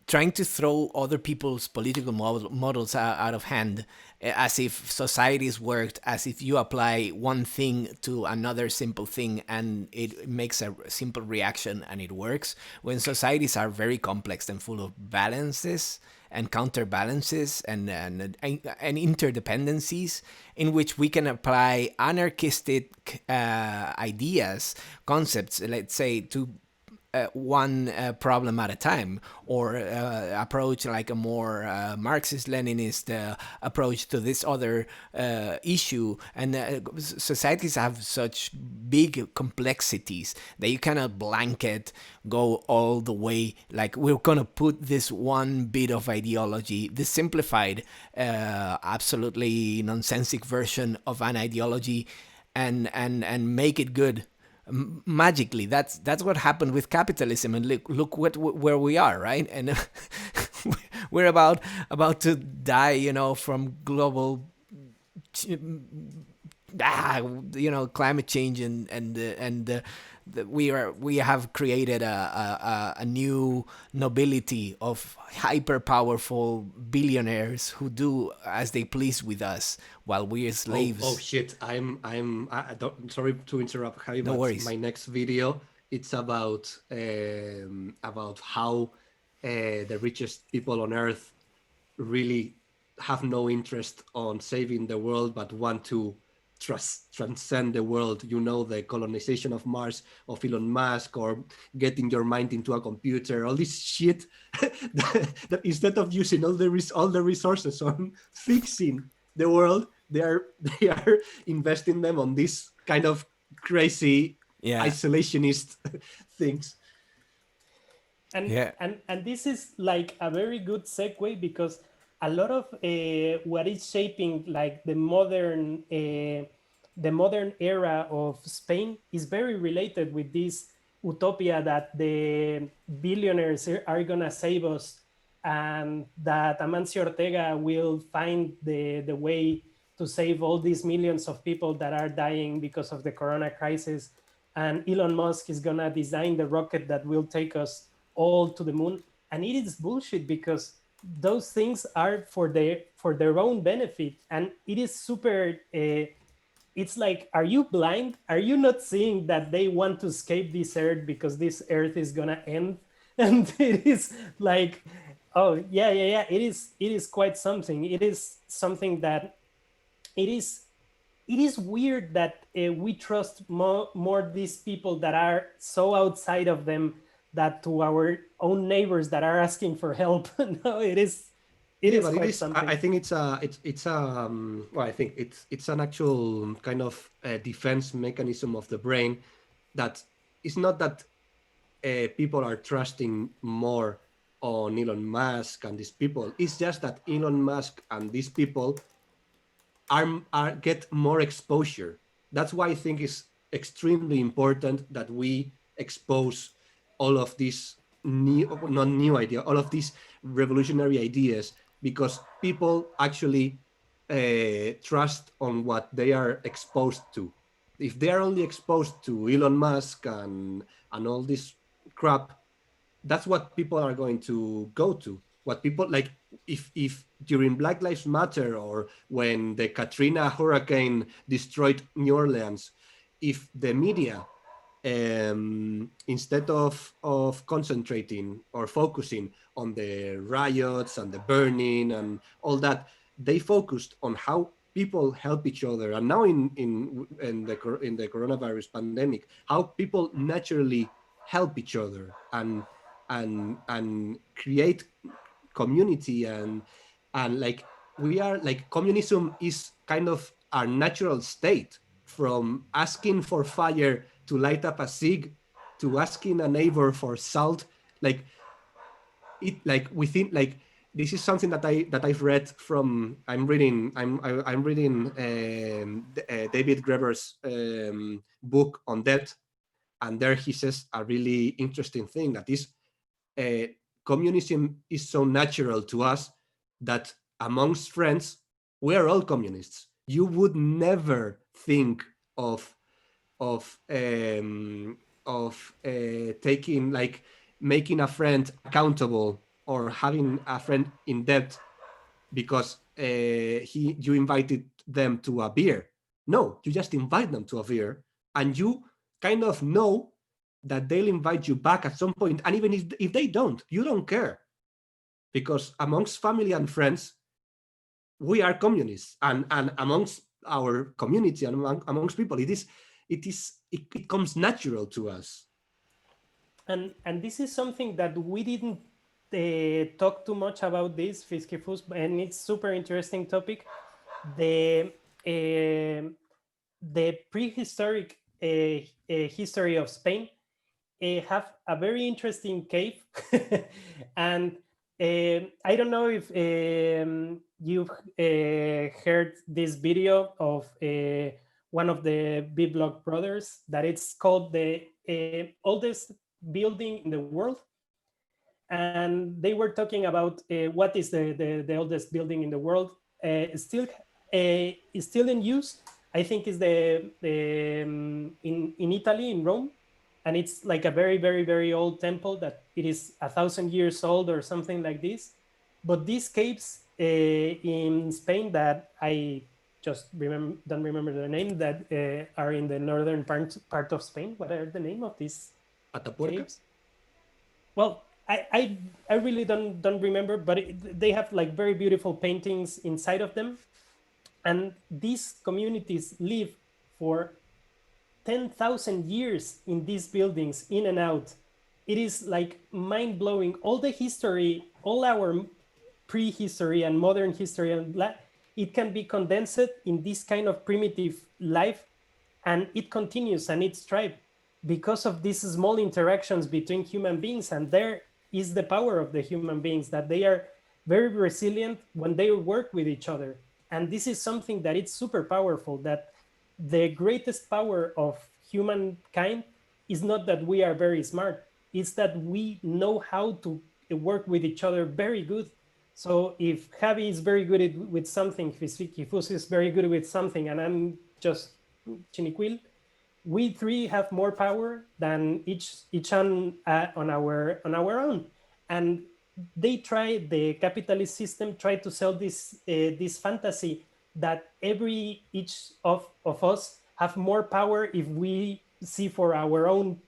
trying to throw other people's political models out of hand, as if societies worked, as if you apply one thing to another simple thing and it makes a simple reaction and it works, when societies are very complex and full of balances and counterbalances and interdependencies, in which we can apply anarchistic ideas, concepts, let's say, to one problem at a time, or approach like a more Marxist-Leninist approach to this other issue. And societies have such big complexities that you cannot blanket go all the way, like we're gonna put this one bit of ideology, this simplified, absolutely nonsensic version of an ideology, and make it good magically. That's what happened with capitalism, and look where we are, right? And we're about to die, from global climate change, and we have created a new nobility of hyper powerful billionaires who do as they please with us while we're slaves. Oh shit! I don't, sorry to interrupt, Javi, No but worries. my next video, it's about how the richest people on earth really have no interest on saving the world, but want to transcend the world. The colonization of Mars of Elon Musk, or getting your mind into a computer, all this shit that instead of using all the resources on fixing the world, they are investing them on this kind of crazy isolationist things. And this is like a very good segue, because a lot of what is shaping like the modern era of Spain is very related with this utopia that the billionaires are gonna save us, and that Amancio Ortega will find the way to save all these millions of people that are dying because of the corona crisis, and Elon Musk is gonna design the rocket that will take us all to the moon. And it is bullshit, because those things are for their own benefit, and it is super it's like, are you blind? Are you not seeing that they want to escape this earth because this earth is gonna end? And it is like, Oh yeah. It is quite something. It is something that it is it is weird that we trust more these people that are so outside of them, that to our own neighbors that are asking for help. No, it Yeah, is but it quite is. I something. think well, I think it's an actual kind of defense mechanism of the brain that it's not that people are trusting more on Elon Musk and these people. It's just that Elon Musk and these people are get more exposure. That's why I think it's extremely important that we expose all of these not new idea, all of these revolutionary ideas, because people actually trust on what they are exposed to. If they are only exposed to Elon Musk and all this crap, that's what people are going to go to. What people like, if during Black Lives Matter or when the Katrina hurricane destroyed New Orleans, if the media, instead of concentrating or focusing on the riots and the burning and all that, they focused on how people help each other. And now in the coronavirus pandemic, how people naturally help each other and create community, and like we are like, communism is kind of our natural state, from asking for fire to light up a cig to asking a neighbor for salt. Like it, like within, like, this is something that I've read from, I'm reading David Graeber's book on debt, and there he says a really interesting thing, that is, uh, communism is so natural to us that amongst friends we are all communists. You would never think of of um, taking, like, making a friend accountable or having a friend in debt because you invited them to a beer. No, you just invite them to a beer, and you kind of know that they'll invite you back at some point. And even if they don't, you don't care, because amongst family and friends, we are communists, and amongst our community and amongst people, it comes natural to us. And this is something that we didn't talk too much about, this Fiskifus, and it's super interesting topic. The the prehistoric history of Spain have a very interesting cave. And I don't know if you've heard this video of one of the Biblock brothers, that it's called the oldest building in the world. And they were talking about what is the oldest building in the world. Is still in use. I think is the in Italy, in Rome, and it's like a very very very old temple that it is 1,000 years old or something like this. But these caves in Spain that I just don't remember the name, that are in the northern part of Spain. What are the name of these Atapuerca. caves? Well, I really don't remember, but they have like very beautiful paintings inside of them. And these communities live for 10,000 years in these buildings, in and out. It is like mind blowing. All the history, all our prehistory and modern history, and it can be condensed in this kind of primitive life, and it continues and it's thrives because of these small interactions between human beings. And there is the power of the human beings, that they are very resilient when they work with each other. And this is something that it's super powerful, that the greatest power of humankind is not that we are very smart, it's that we know how to work with each other very good. So if Javi is very good with something, Kifus is very good with something, and I'm just Chiniquil, we three have more power than each on our own. And the capitalist system try to sell this fantasy that each of us have more power if we see for our own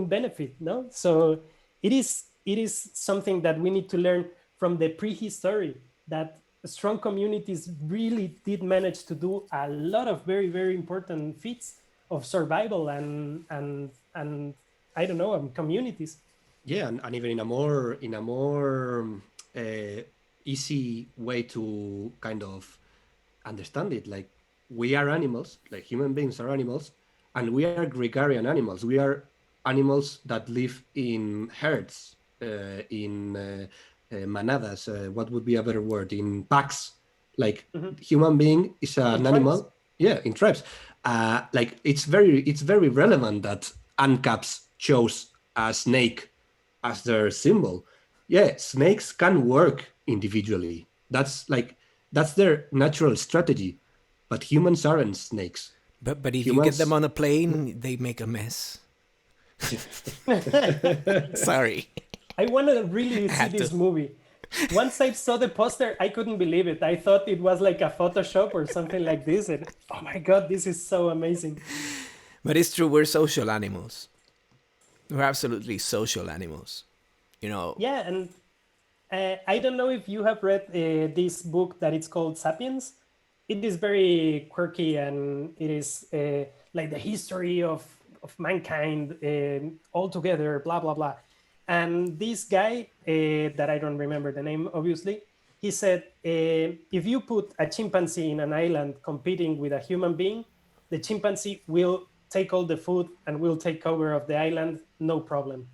benefit. No, so it is it is something that we need to learn from the prehistory, that strong communities really did manage to do a lot of very, very important feats of survival and I don't know, communities. Yeah, and even in a more uh, easy way to kind of understand it, like we are animals, like human beings are animals, and we are gregarious animals. We are animals that live in herds, in manadas. What would be a better word? In packs. Like human being is In an tribes. animal. Yeah, in tribes. Like it's very relevant that ANCAPs chose a snake as their symbol. Yeah, snakes can work individually. That's their natural strategy. But humans aren't snakes. But if you get them Humans. on a plane, they make a mess. Sorry. I want to really I see had this to. movie. Once I saw the poster, I couldn't believe it. I thought it was like a Photoshop or something like this. And oh my God, this is so amazing. But it's true, we're social animals. We're absolutely social animals. You know, Yeah, and I don't know if you have read this book that it's called Sapiens. It is very quirky and it is like the history of mankind all together, blah, blah, blah. And this guy, that I don't remember the name, obviously, he said, if you put a chimpanzee in an island competing with a human being, the chimpanzee will take all the food and will take over of the island, no problem.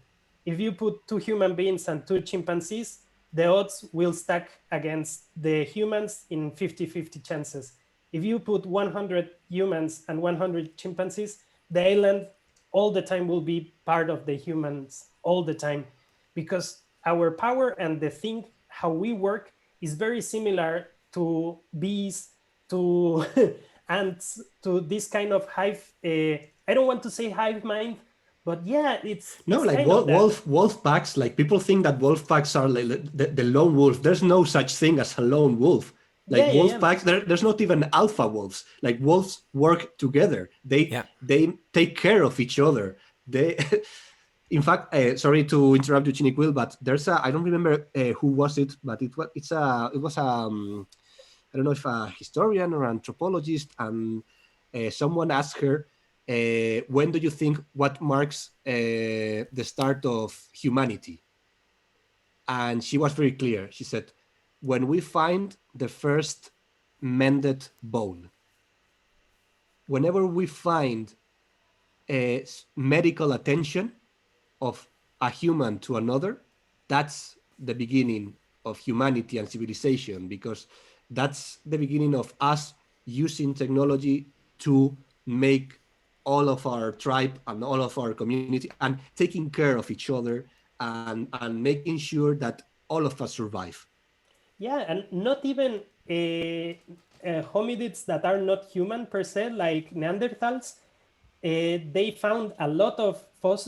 If you put two human beings and two chimpanzees, the odds will stack against the humans in 50-50 chances. If you put 100 humans and 100 chimpanzees, the island all the time will be part of the humans all the time, because our power and the thing how we work is very similar to bees, to ants, to this kind of hive. I don't want to say hive mind, but yeah, No, it's like kind of that. wolf packs. Like people think that wolf packs are like the lone wolf. There's no such thing as a lone wolf. Like Yeah, yeah, wolf yeah. packs, there's not even alpha wolves. Like wolves work together. They yeah. they take care of each other. They, in fact, sorry to interrupt you, Chiniquil, but there's a I don't remember who was it, but it was I don't know if a historian or anthropologist, and someone asked her, when do you think what marks the start of humanity? And she was very clear. She said, when we find the first mended bone, whenever we find medical attention of a human to another, that's the beginning of humanity and civilization, because that's the beginning of us using technology to make all of our tribe and all of our community and taking care of each other, and making sure that all of us survive. Yeah, and not even hominids that are not human per se, like Neanderthals. They found a lot of of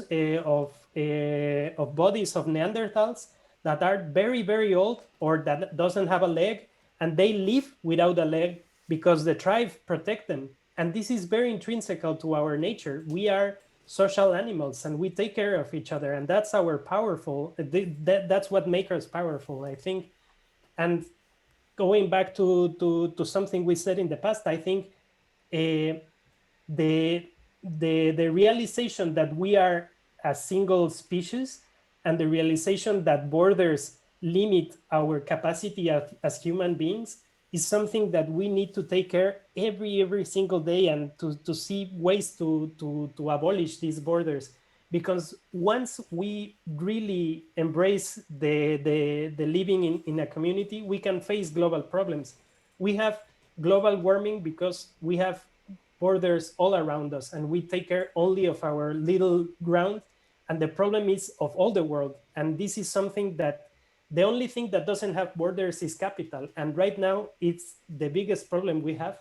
bodies of Neanderthals that are very, very old or that doesn't have a leg, and they live without a leg because the tribe protect them. And this is very intrinsical to our nature. We are social animals and we take care of each other, and that's our powerful. That's what makes us powerful, I think. And going back to something we said in the past, I think the the realization that we are a single species and the realization that borders limit our capacity as human beings is something that we need to take care every single day, and to see ways to abolish these borders. Because once we really embrace the living in a community, we can face global problems. We have global warming because we have borders all around us and we take care only of our little ground, and the problem is of all the world. And this is something that the only thing that doesn't have borders is capital, and right now it's the biggest problem we have.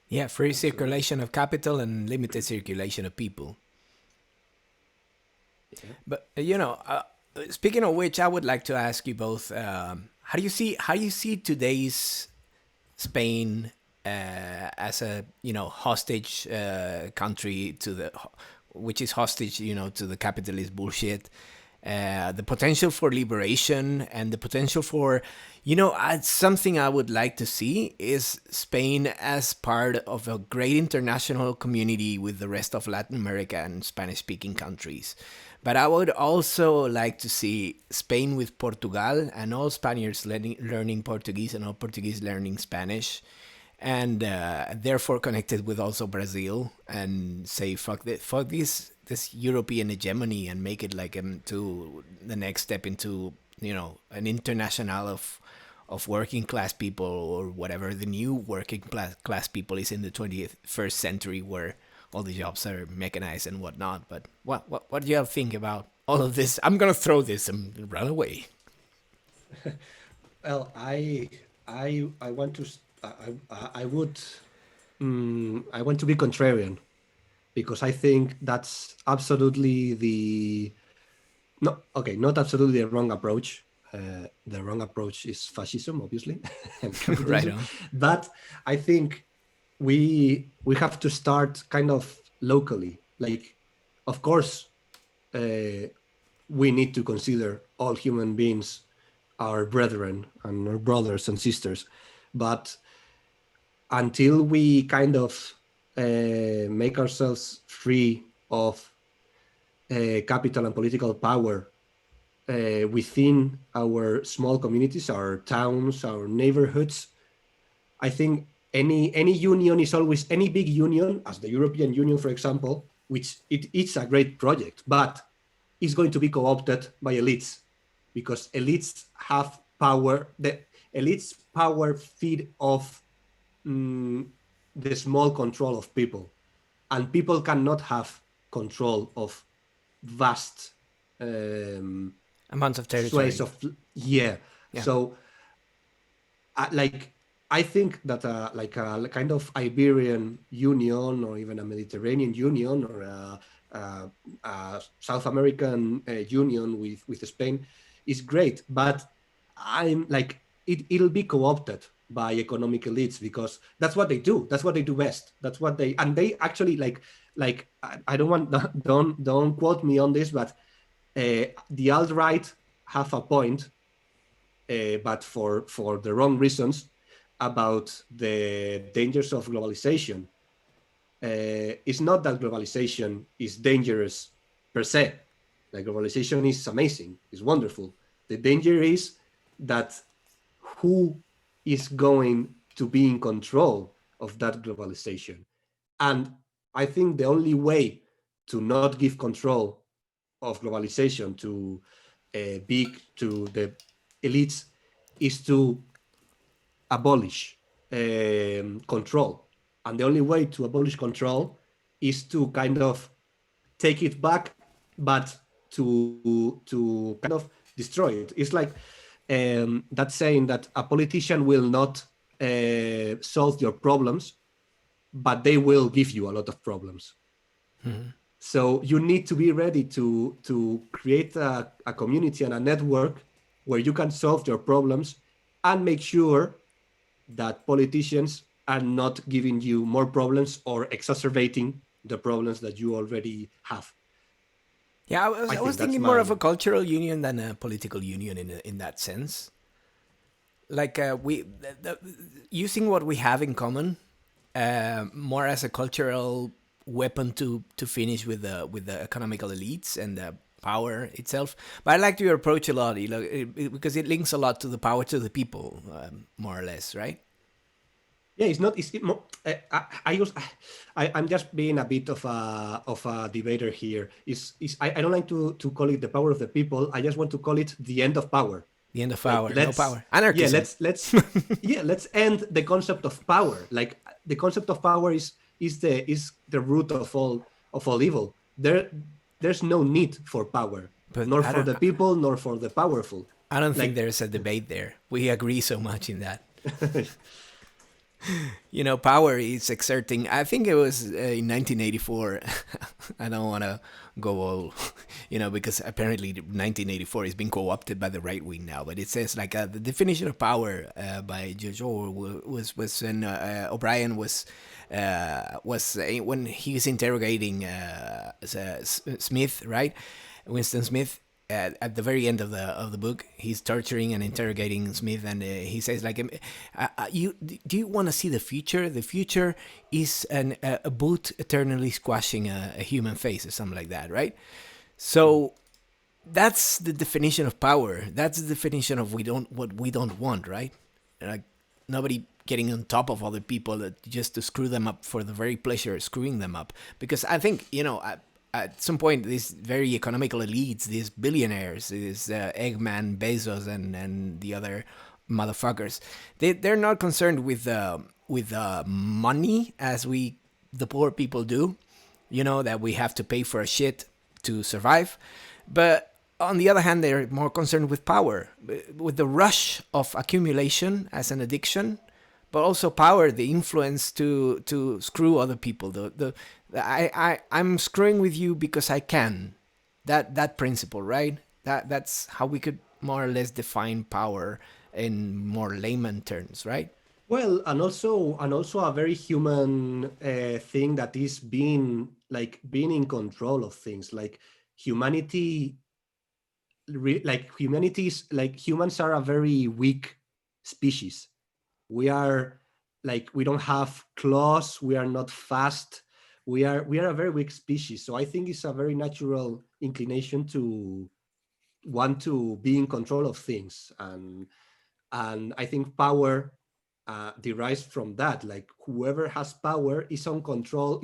Yeah, free circulation of capital and limited circulation of people. Yeah. But speaking of which, I would like to ask you both: how do you see today's Spain as a hostage country to the which is hostage to the capitalist bullshit? the potential for liberation and the potential for, something I would like to see is Spain as part of a great international community with the rest of Latin America and Spanish-speaking countries. But I would also like to see Spain with Portugal and all Spaniards learning Portuguese and all Portuguese learning Spanish, and therefore connected with also Brazil, and say fuck this European hegemony and make it like to the next step into an international of working class people, or whatever the new working class people is in the 21st century, where all the jobs are mechanized and whatnot. But what do you all think about all of this? I'm gonna throw this and run away. Well, I want to I would I want to be contrarian, because I think that's absolutely not absolutely the wrong approach. The wrong approach is fascism, obviously, and capitalism. Right on. But I think we have to start kind of locally. Like, of course, we need to consider all human beings our brethren and our brothers and sisters, but until we kind of make ourselves free of capital and political power within our small communities, our towns, our neighborhoods, I think any union is always, any big union, as the European Union, for example, which it's a great project, but it's going to be co-opted by elites, because elites have power. The elites' power feed off the small control of people, and people cannot have control of vast amounts of territory. sways of So I think that like a kind of Iberian Union, or even a Mediterranean Union, or a South American Union with Spain is great, but I'm like it'll be co-opted by economic elites, because that's what they do. That's what they do best. That's what they actually like. I don't quote me on this, but the alt-right have a point, but for the wrong reasons, about the dangers of globalization. It's not that globalization is dangerous per se. Like, globalization is amazing, it's wonderful. The danger is that who is going to be in control of that globalization. And I think the only way to not give control of globalization to the elites is to abolish control. And the only way to abolish control is to kind of take it back, but to kind of destroy it. It's like that saying that a politician will not solve your problems, but they will give you a lot of problems. Mm-hmm. So you need to be ready to create a community and a network where you can solve your problems and make sure that politicians are not giving you more problems or exacerbating the problems that you already have. Yeah, I was thinking more of a cultural union than a political union in that sense. Like using what we have in common more as a cultural weapon to finish with the economical elites and the power itself. But I like your approach a lot, because it links a lot to the power to the people, more or less, right? Yeah, it's not. It's more. I'm just being a bit of a debater here. I don't like to call it the power of the people. I just want to call it the end of power. The end of power. Like, no power. Anarchism. Yeah, let's end the concept of power. Like, the concept of power is the root of all evil. There's no need for power, nor for the people, nor for the powerful. I don't think there's a debate there. We agree so much in that. Power is exerting. I think it was in 1984. I don't want to go all, because apparently 1984 is being co-opted by the right wing now. But it says like the definition of power by George Orwell was when O'Brien was when he was interrogating Smith, right? Winston Smith. at the very end of the book, he's torturing and interrogating Smith, and he says like, "You do you want to see the future? The future is a boot eternally squashing a human face or something like that, right?" So that's the definition of power. That's the definition of what we don't want, right? Like nobody getting on top of other people just to screw them up for the very pleasure of screwing them up. Because I think, at some point, these very economical elites, these billionaires, these Eggman, Bezos, and the other motherfuckers, they're not concerned with money as the poor people do. That we have to pay for a shit to survive. But on the other hand, they're more concerned with power, with the rush of accumulation as an addiction, but also power, the influence to screw other people. I'm screwing with you because I can. That principle, right? That's how we could more or less define power in more layman terms, right? Well, and also a very human thing that is being in control of things. Like humanity, humans are a very weak species. We are we don't have claws. We are not fast. We are a very weak species. So I think it's a very natural inclination to want to be in control of things, and I think power derives from that. Like whoever has power is in control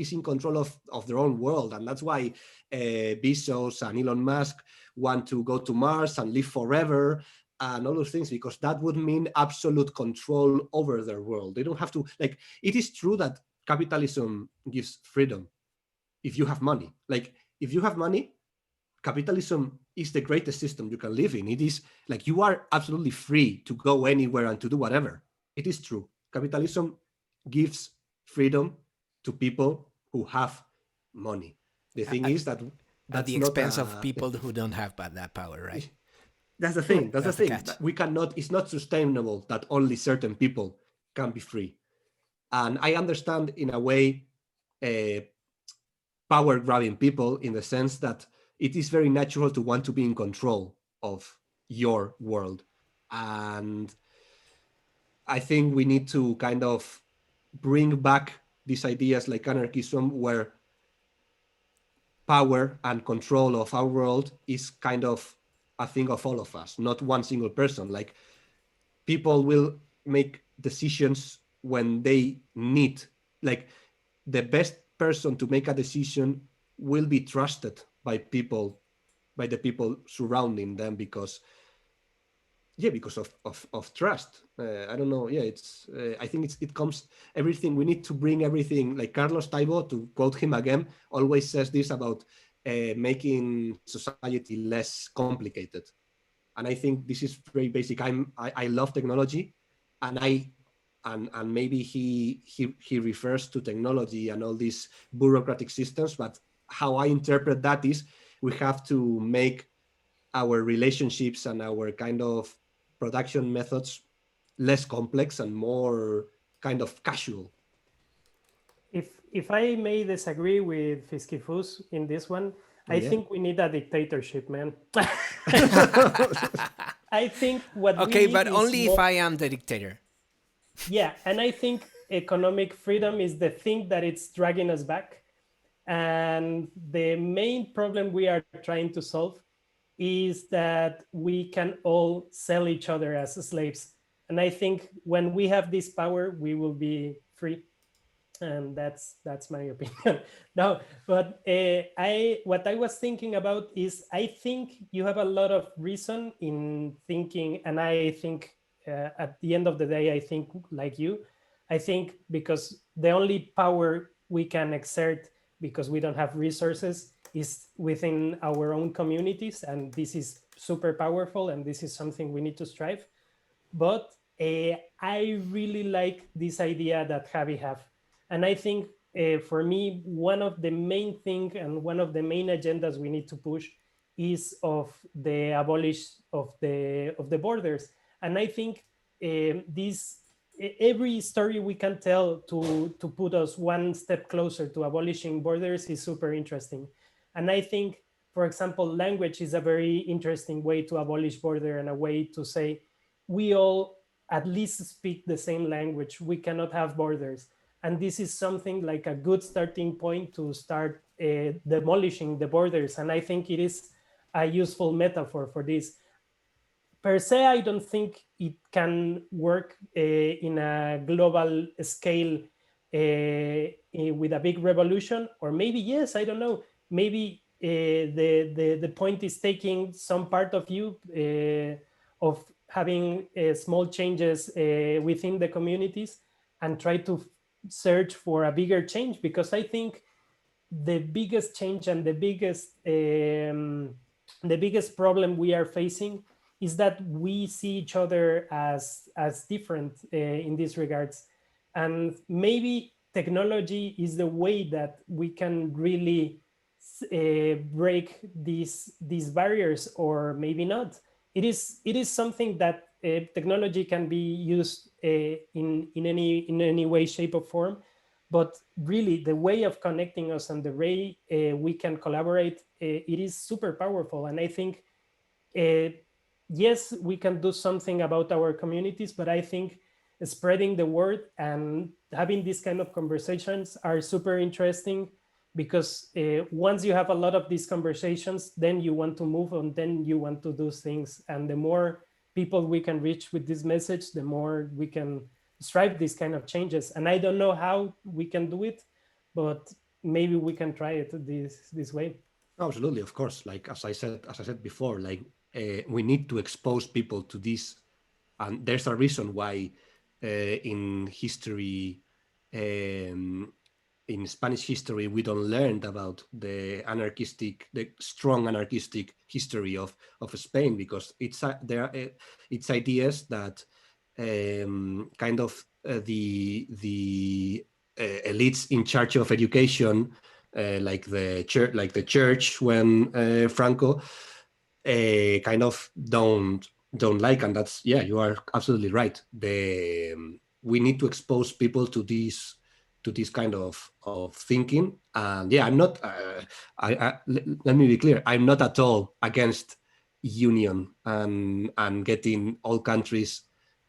of their own world, and that's why Bezos and Elon Musk want to go to Mars and live forever and all those things, because that would mean absolute control over their world. They don't have to, it is true that capitalism gives freedom if you have money. If you have money, capitalism is the greatest system you can live in. It is you are absolutely free to go anywhere and to do whatever. It is true. Capitalism gives freedom to people who have money. The thing is that at the expense of people who don't have that power, right? That's the thing. That's the thing. We cannot. It's not sustainable that only certain people can be free. And I understand in a way power grabbing people, in the sense that it is very natural to want to be in control of your world. And I think we need to kind of bring back these ideas like anarchism, where power and control of our world is kind of a thing of all of us, not one single person. People will make decisions when they need, the best person to make a decision will be trusted by the people surrounding them, because of trust. I don't know. Yeah, it's. I think it comes everything. We need to bring everything. Like Carlos Taibo, to quote him again, always says this about making society less complicated. And I think this is very basic. I love technology, and maybe he refers to technology and all these bureaucratic systems, but how I interpret that is we have to make our relationships and our kind of production methods less complex and more kind of casual. If I may disagree with Fiskifus in this one, I think we need a dictatorship, man. I think what okay, we but need only is if I am the dictator. Yeah, and I think economic freedom is the thing that it's dragging us back. And the main problem we are trying to solve is that we can all sell each other as slaves. And I think when we have this power, we will be free. And that's my opinion. No, but what I was thinking about is, I think you have a lot of reason in thinking, and I think at the end of the day, I think like you. I think because the only power we can exert, because we don't have resources, is within our own communities, and this is super powerful, and this is something we need to strive. But I really like this idea that Javi have, and I think for me, one of the main thing and one of the main agendas we need to push is of the abolish of the borders. And I think every story we can tell to put us one step closer to abolishing borders is super interesting. And I think for example, language is a very interesting way to abolish border and a way to say we all at least speak the same language. We cannot have borders. And this is something like a good starting point to start demolishing the borders. And I think it is a useful metaphor for this. Per se, I don't think it can work in a global scale with a big revolution, or maybe yes, I don't know. Maybe the point is taking some part of you of having small changes within the communities and try to search for a bigger change, because I think the biggest change and the biggest problem we are facing is that we see each other as different in these regards. And maybe technology is the way that we can really break these barriers, or maybe not. It is something that technology can be used in any way, shape, or form. But really, the way of connecting us and the way we can collaborate, it is super powerful. And I think, yes, we can do something about our communities, but I think spreading the word and having these kind of conversations are super interesting, because once you have a lot of these conversations, then you want to move on, then you want to do things. And the more people we can reach with this message, the more we can strive these kind of changes. And I don't know how we can do it, but maybe we can try it this way. Absolutely, of course. Like as I said before, like we need to expose people to this, and there's a reason why in history, in Spanish history, we don't learn about the strong anarchistic history of Spain, because it's ideas that kind of the elites in charge of education, like the church when Franco, kind of don't like. And that's, yeah, you are absolutely right. We need to expose people to this kind of thinking. And yeah, I'm not let me be clear, I'm not at all against union and getting all countries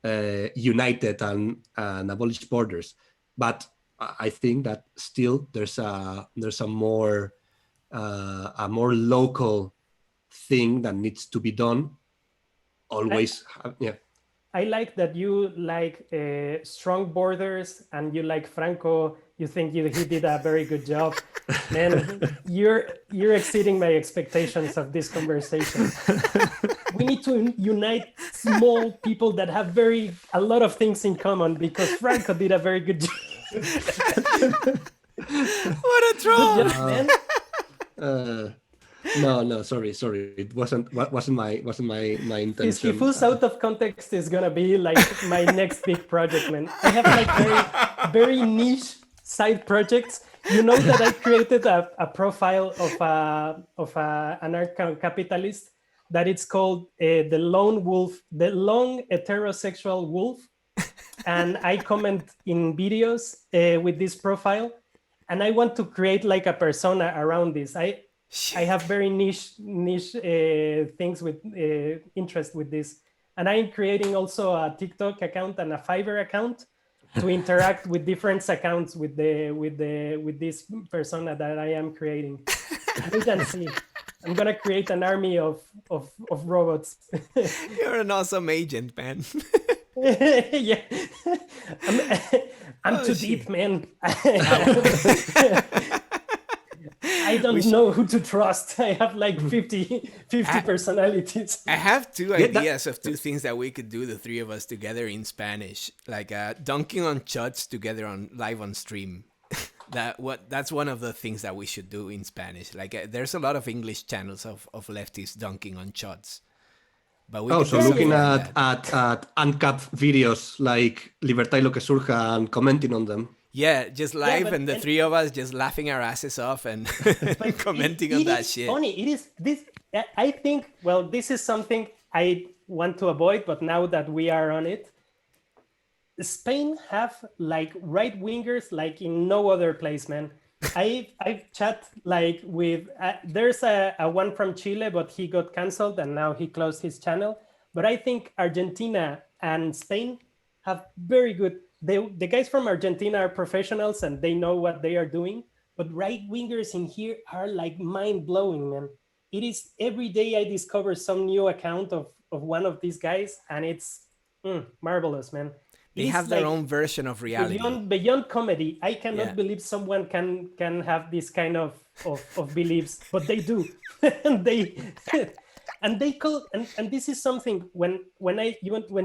united and abolish borders, but I think that still there's a more local thing that needs to be done always. I like that you like strong borders, and you like Franco. You think he did a very good job. Man, you're exceeding my expectations of this conversation. We need to unite small people that have a lot of things in common, because Franco did a very good job. What a troll! Good job, man. No, sorry. It wasn't my intention. His Hifus out of context is gonna be like my next big project, man. I have like very niche side projects. You know that I created a profile of an anarcho-capitalist that it's called the lone wolf, the long heterosexual wolf, and I comment in videos with this profile, and I want to create like a persona around this. I have very niche things with interest with this, and I'm creating also a TikTok account and a Fiverr account to interact with different accounts with this persona that I am creating. You can see, I'm gonna create an army of robots. You're an awesome agent, man. Yeah, I'm too deep, man. I don't know who to trust. I have like 50 personalities. I have two ideas of two things that we could do, the three of us together in Spanish, like dunking on chuds together live on stream. That's one of the things that we should do in Spanish. Like there's a lot of English channels of leftists dunking on chuds. But we so looking at ANCAP videos like Libertad y lo que surja and commenting on them. Yeah, just live, and the three of us just laughing our asses off and commenting on that shit. Funny, it is this. I think, well, this is something I want to avoid, but now that we are on it, Spain have like right wingers like in no other place, man. I've chat like with there's a one from Chile, but he got canceled and now he closed his channel. But I think Argentina and Spain have very good. The guys from Argentina are professionals and they know what they are doing. But right wingers in here are like mind blowing, man. It is every day I discover some new account of one of these guys, and it's marvelous, man. It They is have their like own version of reality. beyond comedy. I cannot Yeah. believe someone can have this kind of beliefs, but they do. And they and they call and this is something when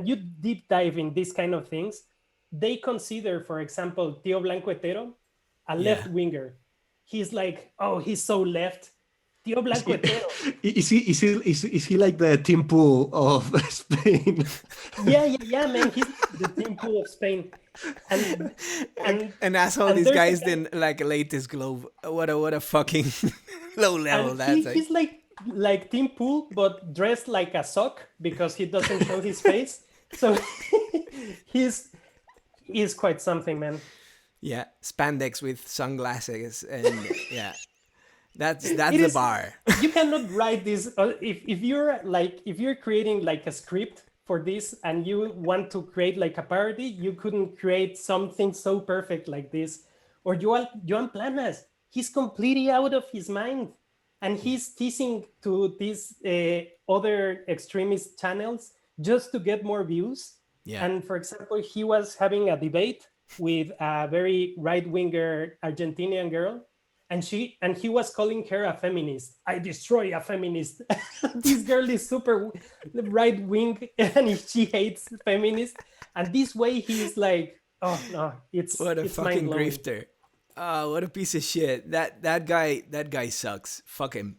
you deep dive in these kind of things, they consider, for example, Tio Blanco Hetero a Yeah. left winger. He's like, oh, he's so left. Tio Blanco Hetero. Is he like the Tim Pool of Spain? Yeah, man. He's the Tim Pool of Spain. And asshole, and these there's a guys guy- didn't like latest globe. What a fucking low level and that's like. he's like Tim Pool, but dressed like a sock because he doesn't show his face. So he's quite something, man. Yeah, spandex with sunglasses and yeah. That's It the is- bar. You cannot write this if you're creating like a script for this and you want to create like a parody, you couldn't create something so perfect like this. Or Joan Planas, he's completely out of his mind, and he's teasing to these other extremist channels just to get more views. Yeah. And for example, he was having a debate with a very right-winger Argentinian girl, and he was calling her a feminist. I destroy a feminist. This girl is super right wing and she hates feminists. And this way he's like, oh no, it's What a it's fucking mind-blowing. grifter. Oh, what a piece of shit. That guy sucks. Fuck him.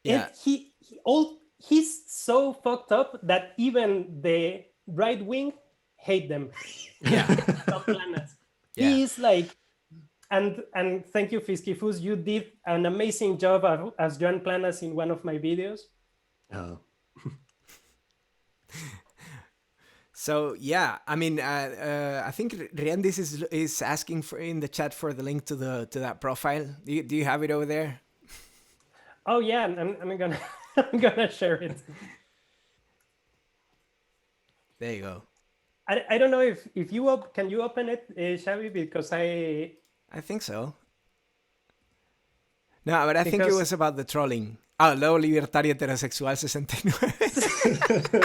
Yeah. And he's so fucked up that even the right wing hate them. Yeah. Top planets. Yeah. He is like, and thank you, Fiskifus. You did an amazing job as Joan Planas in one of my videos. Oh. So yeah, I mean, I think Riendis is asking for in the chat for the link to that profile. Do you have it over there? Oh yeah, I'm gonna I'm gonna share it. There you go. I don't know if you can you open it, Xavi, because I think so. No, but I think it Because- was about the trolling. Ah, luego libertario heterosexual 69.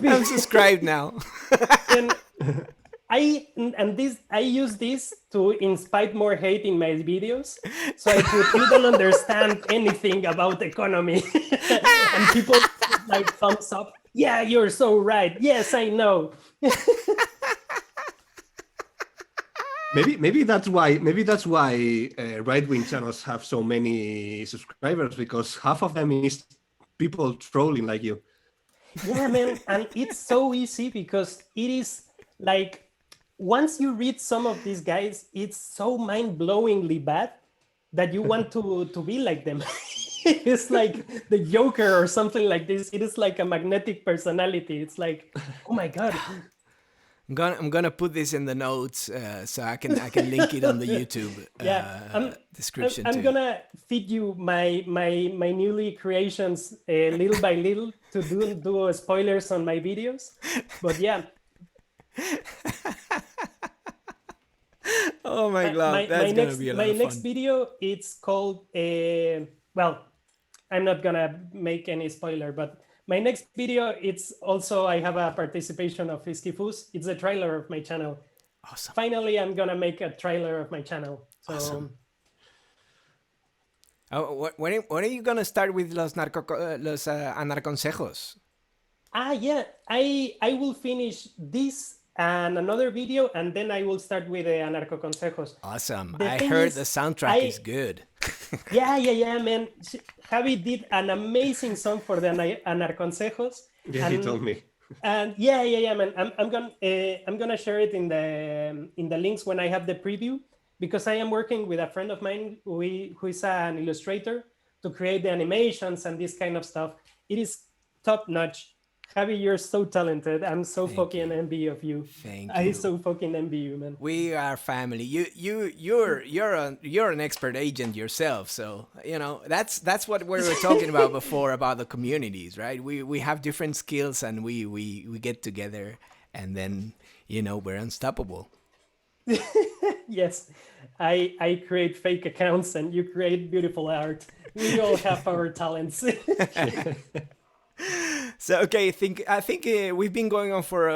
I'm subscribed now. and I use this to incite more hate in my videos. So I put, you don't understand anything about economy, and people like thumbs up. Yeah, you're so right. Yes, I know. Maybe that's why right wing channels have so many subscribers, because half of them is people trolling like you. Yeah, man, and it's so easy because it is like once you read some of these guys, it's so mind-blowingly bad that you want to be like them. It's like the Joker or something like this. It is like a magnetic personality. It's like, oh my god. I'm gonna put this in the notes so I can link it on the YouTube description I'm too. gonna feed you my newly creations little by little to do spoilers on my videos. But yeah. Oh my god, that's gonna be a lot my of next fun. video, it's called well, I'm not gonna make any spoiler, but my next video, it's also I have a participation of Fiskifus. It's a trailer of my channel. Awesome. Finally, I'm gonna make a trailer of my channel. So Awesome. Oh, when are you gonna start with los anarconsejos? yeah, I will finish this and another video, and then I will start with the Anarco Consejos. Awesome. The I thing heard is, the soundtrack is good. Yeah, man. Javi did an amazing song for the Anarconsejos. Yeah, he told me. And yeah, man. I'm gonna share it in the links when I have the preview, because I am working with a friend of mine who is an illustrator to create the animations and this kind of stuff. It is top notch. Javi, you're so talented. I'm so Thank fucking you. envy of you. Thank I you. so fucking envy you, man. We are family. You're an expert agent yourself, so you know that's what we were talking about before about the communities, right? We have different skills and we get together and then we're unstoppable. Yes, I create fake accounts and you create beautiful art. We all have our talents. So okay, I think we've been going on for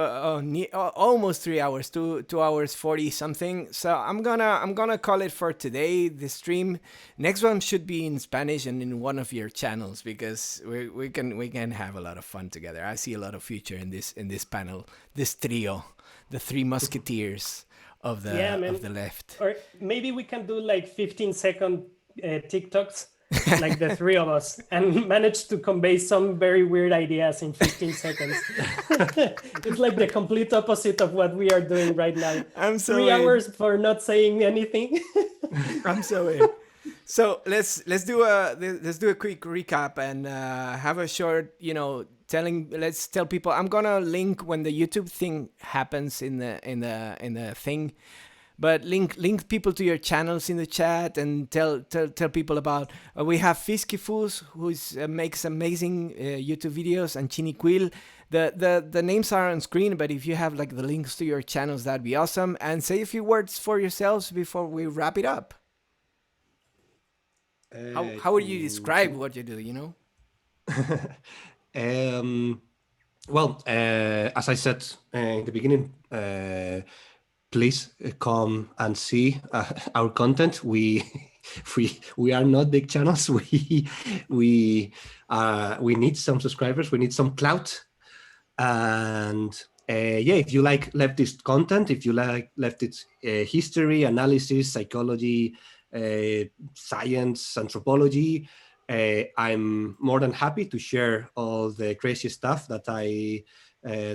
almost 3 hours, 2 hours 40 something. So I'm gonna call it for today. The stream next one should be in Spanish and in one of your channels because we can have a lot of fun together. I see a lot of future in this panel, this trio, the three musketeers of the Yeah, man. of the left. Or maybe we can do like 15-second TikToks, like the three of us, and manage to convey some very weird ideas in 15 seconds. It's like the complete opposite of what we are doing right now. I'm so 3 hours for not saying anything. I'm so in. So let's do a quick recap and have a short, let's tell people. I'm gonna link when the YouTube thing happens in the thing, but link people to your channels in the chat and tell people about. We have Fiskifus, who makes amazing YouTube videos, and Chiniquil. The names are on screen, but if you have like the links to your channels, that'd be awesome. And say a few words for yourselves before we wrap it up. How would you describe what you do? Well, as I said in the beginning, please come and see our content. We are not big channels. We need some subscribers. We need some clout. And if you like leftist content, if you like leftist history, analysis, psychology, science, anthropology, I'm more than happy to share all the crazy stuff that I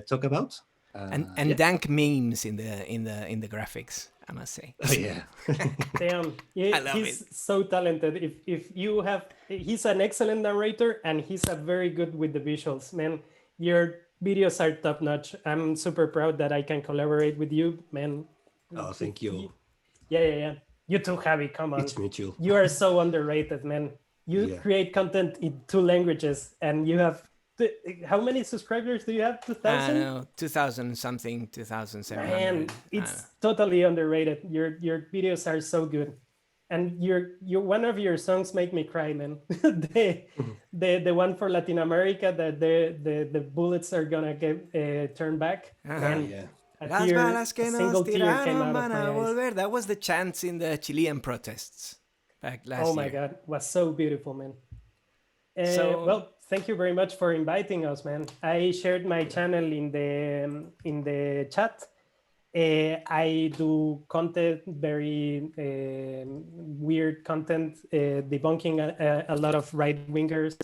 talk about. And dank memes in the graphics, I must say. Oh, yeah. Damn, I love he's so talented. He's an excellent narrator and he's a very good with the visuals, man. Your videos are top notch. I'm super proud that I can collaborate with you, man. Oh, thank you. Yeah. You too, Javi. Come on. It's mutual. You are so underrated, man. You create content in 2 languages and you have how many subscribers do you have? 2,000? I don't know, 2,000 something, 2,700. Man, it's totally underrated. Your videos are so good, and your one of your songs make me cry, man. the one for Latin America that the bullets are gonna get turned back. Man, Yeah. Las balas que nos tiraron van a eyes. volver. That was the chants in the Chilean protests back last year. Oh my God, it was so beautiful, man. So- Well, thank you very much for inviting us, man. I shared my channel in the chat. I do content, very weird content, debunking a lot of right-wingers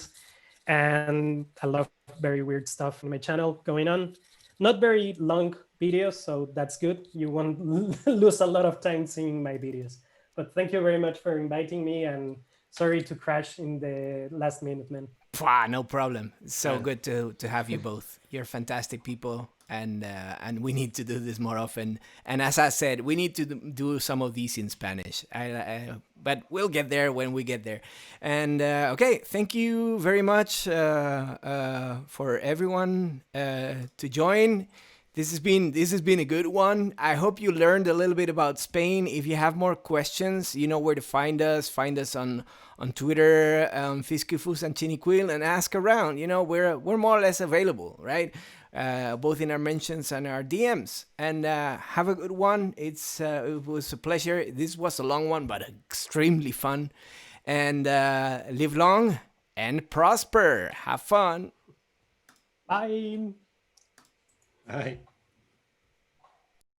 and a lot of very weird stuff in my channel going on. Not very long videos, so that's good. You won't lose a lot of time seeing my videos. But thank you very much for inviting me, and sorry to crash in the last minute, man. Pwah, no problem. It's so good to have you both. You're fantastic people, and we need to do this more often. And as I said, we need to do some of these in Spanish. But we'll get there when we get there. And okay, thank you very much for everyone to join. This has been a good one. I hope you learned a little bit about Spain. If you have more questions, you know where to find us. Find us on Twitter, Fiskifus and Chiniquil, and ask around. We're more or less available, right? Both in our mentions and our DMs. And have a good one. It was a pleasure. This was a long one, but extremely fun. And live long and prosper. Have fun. Bye. Bye.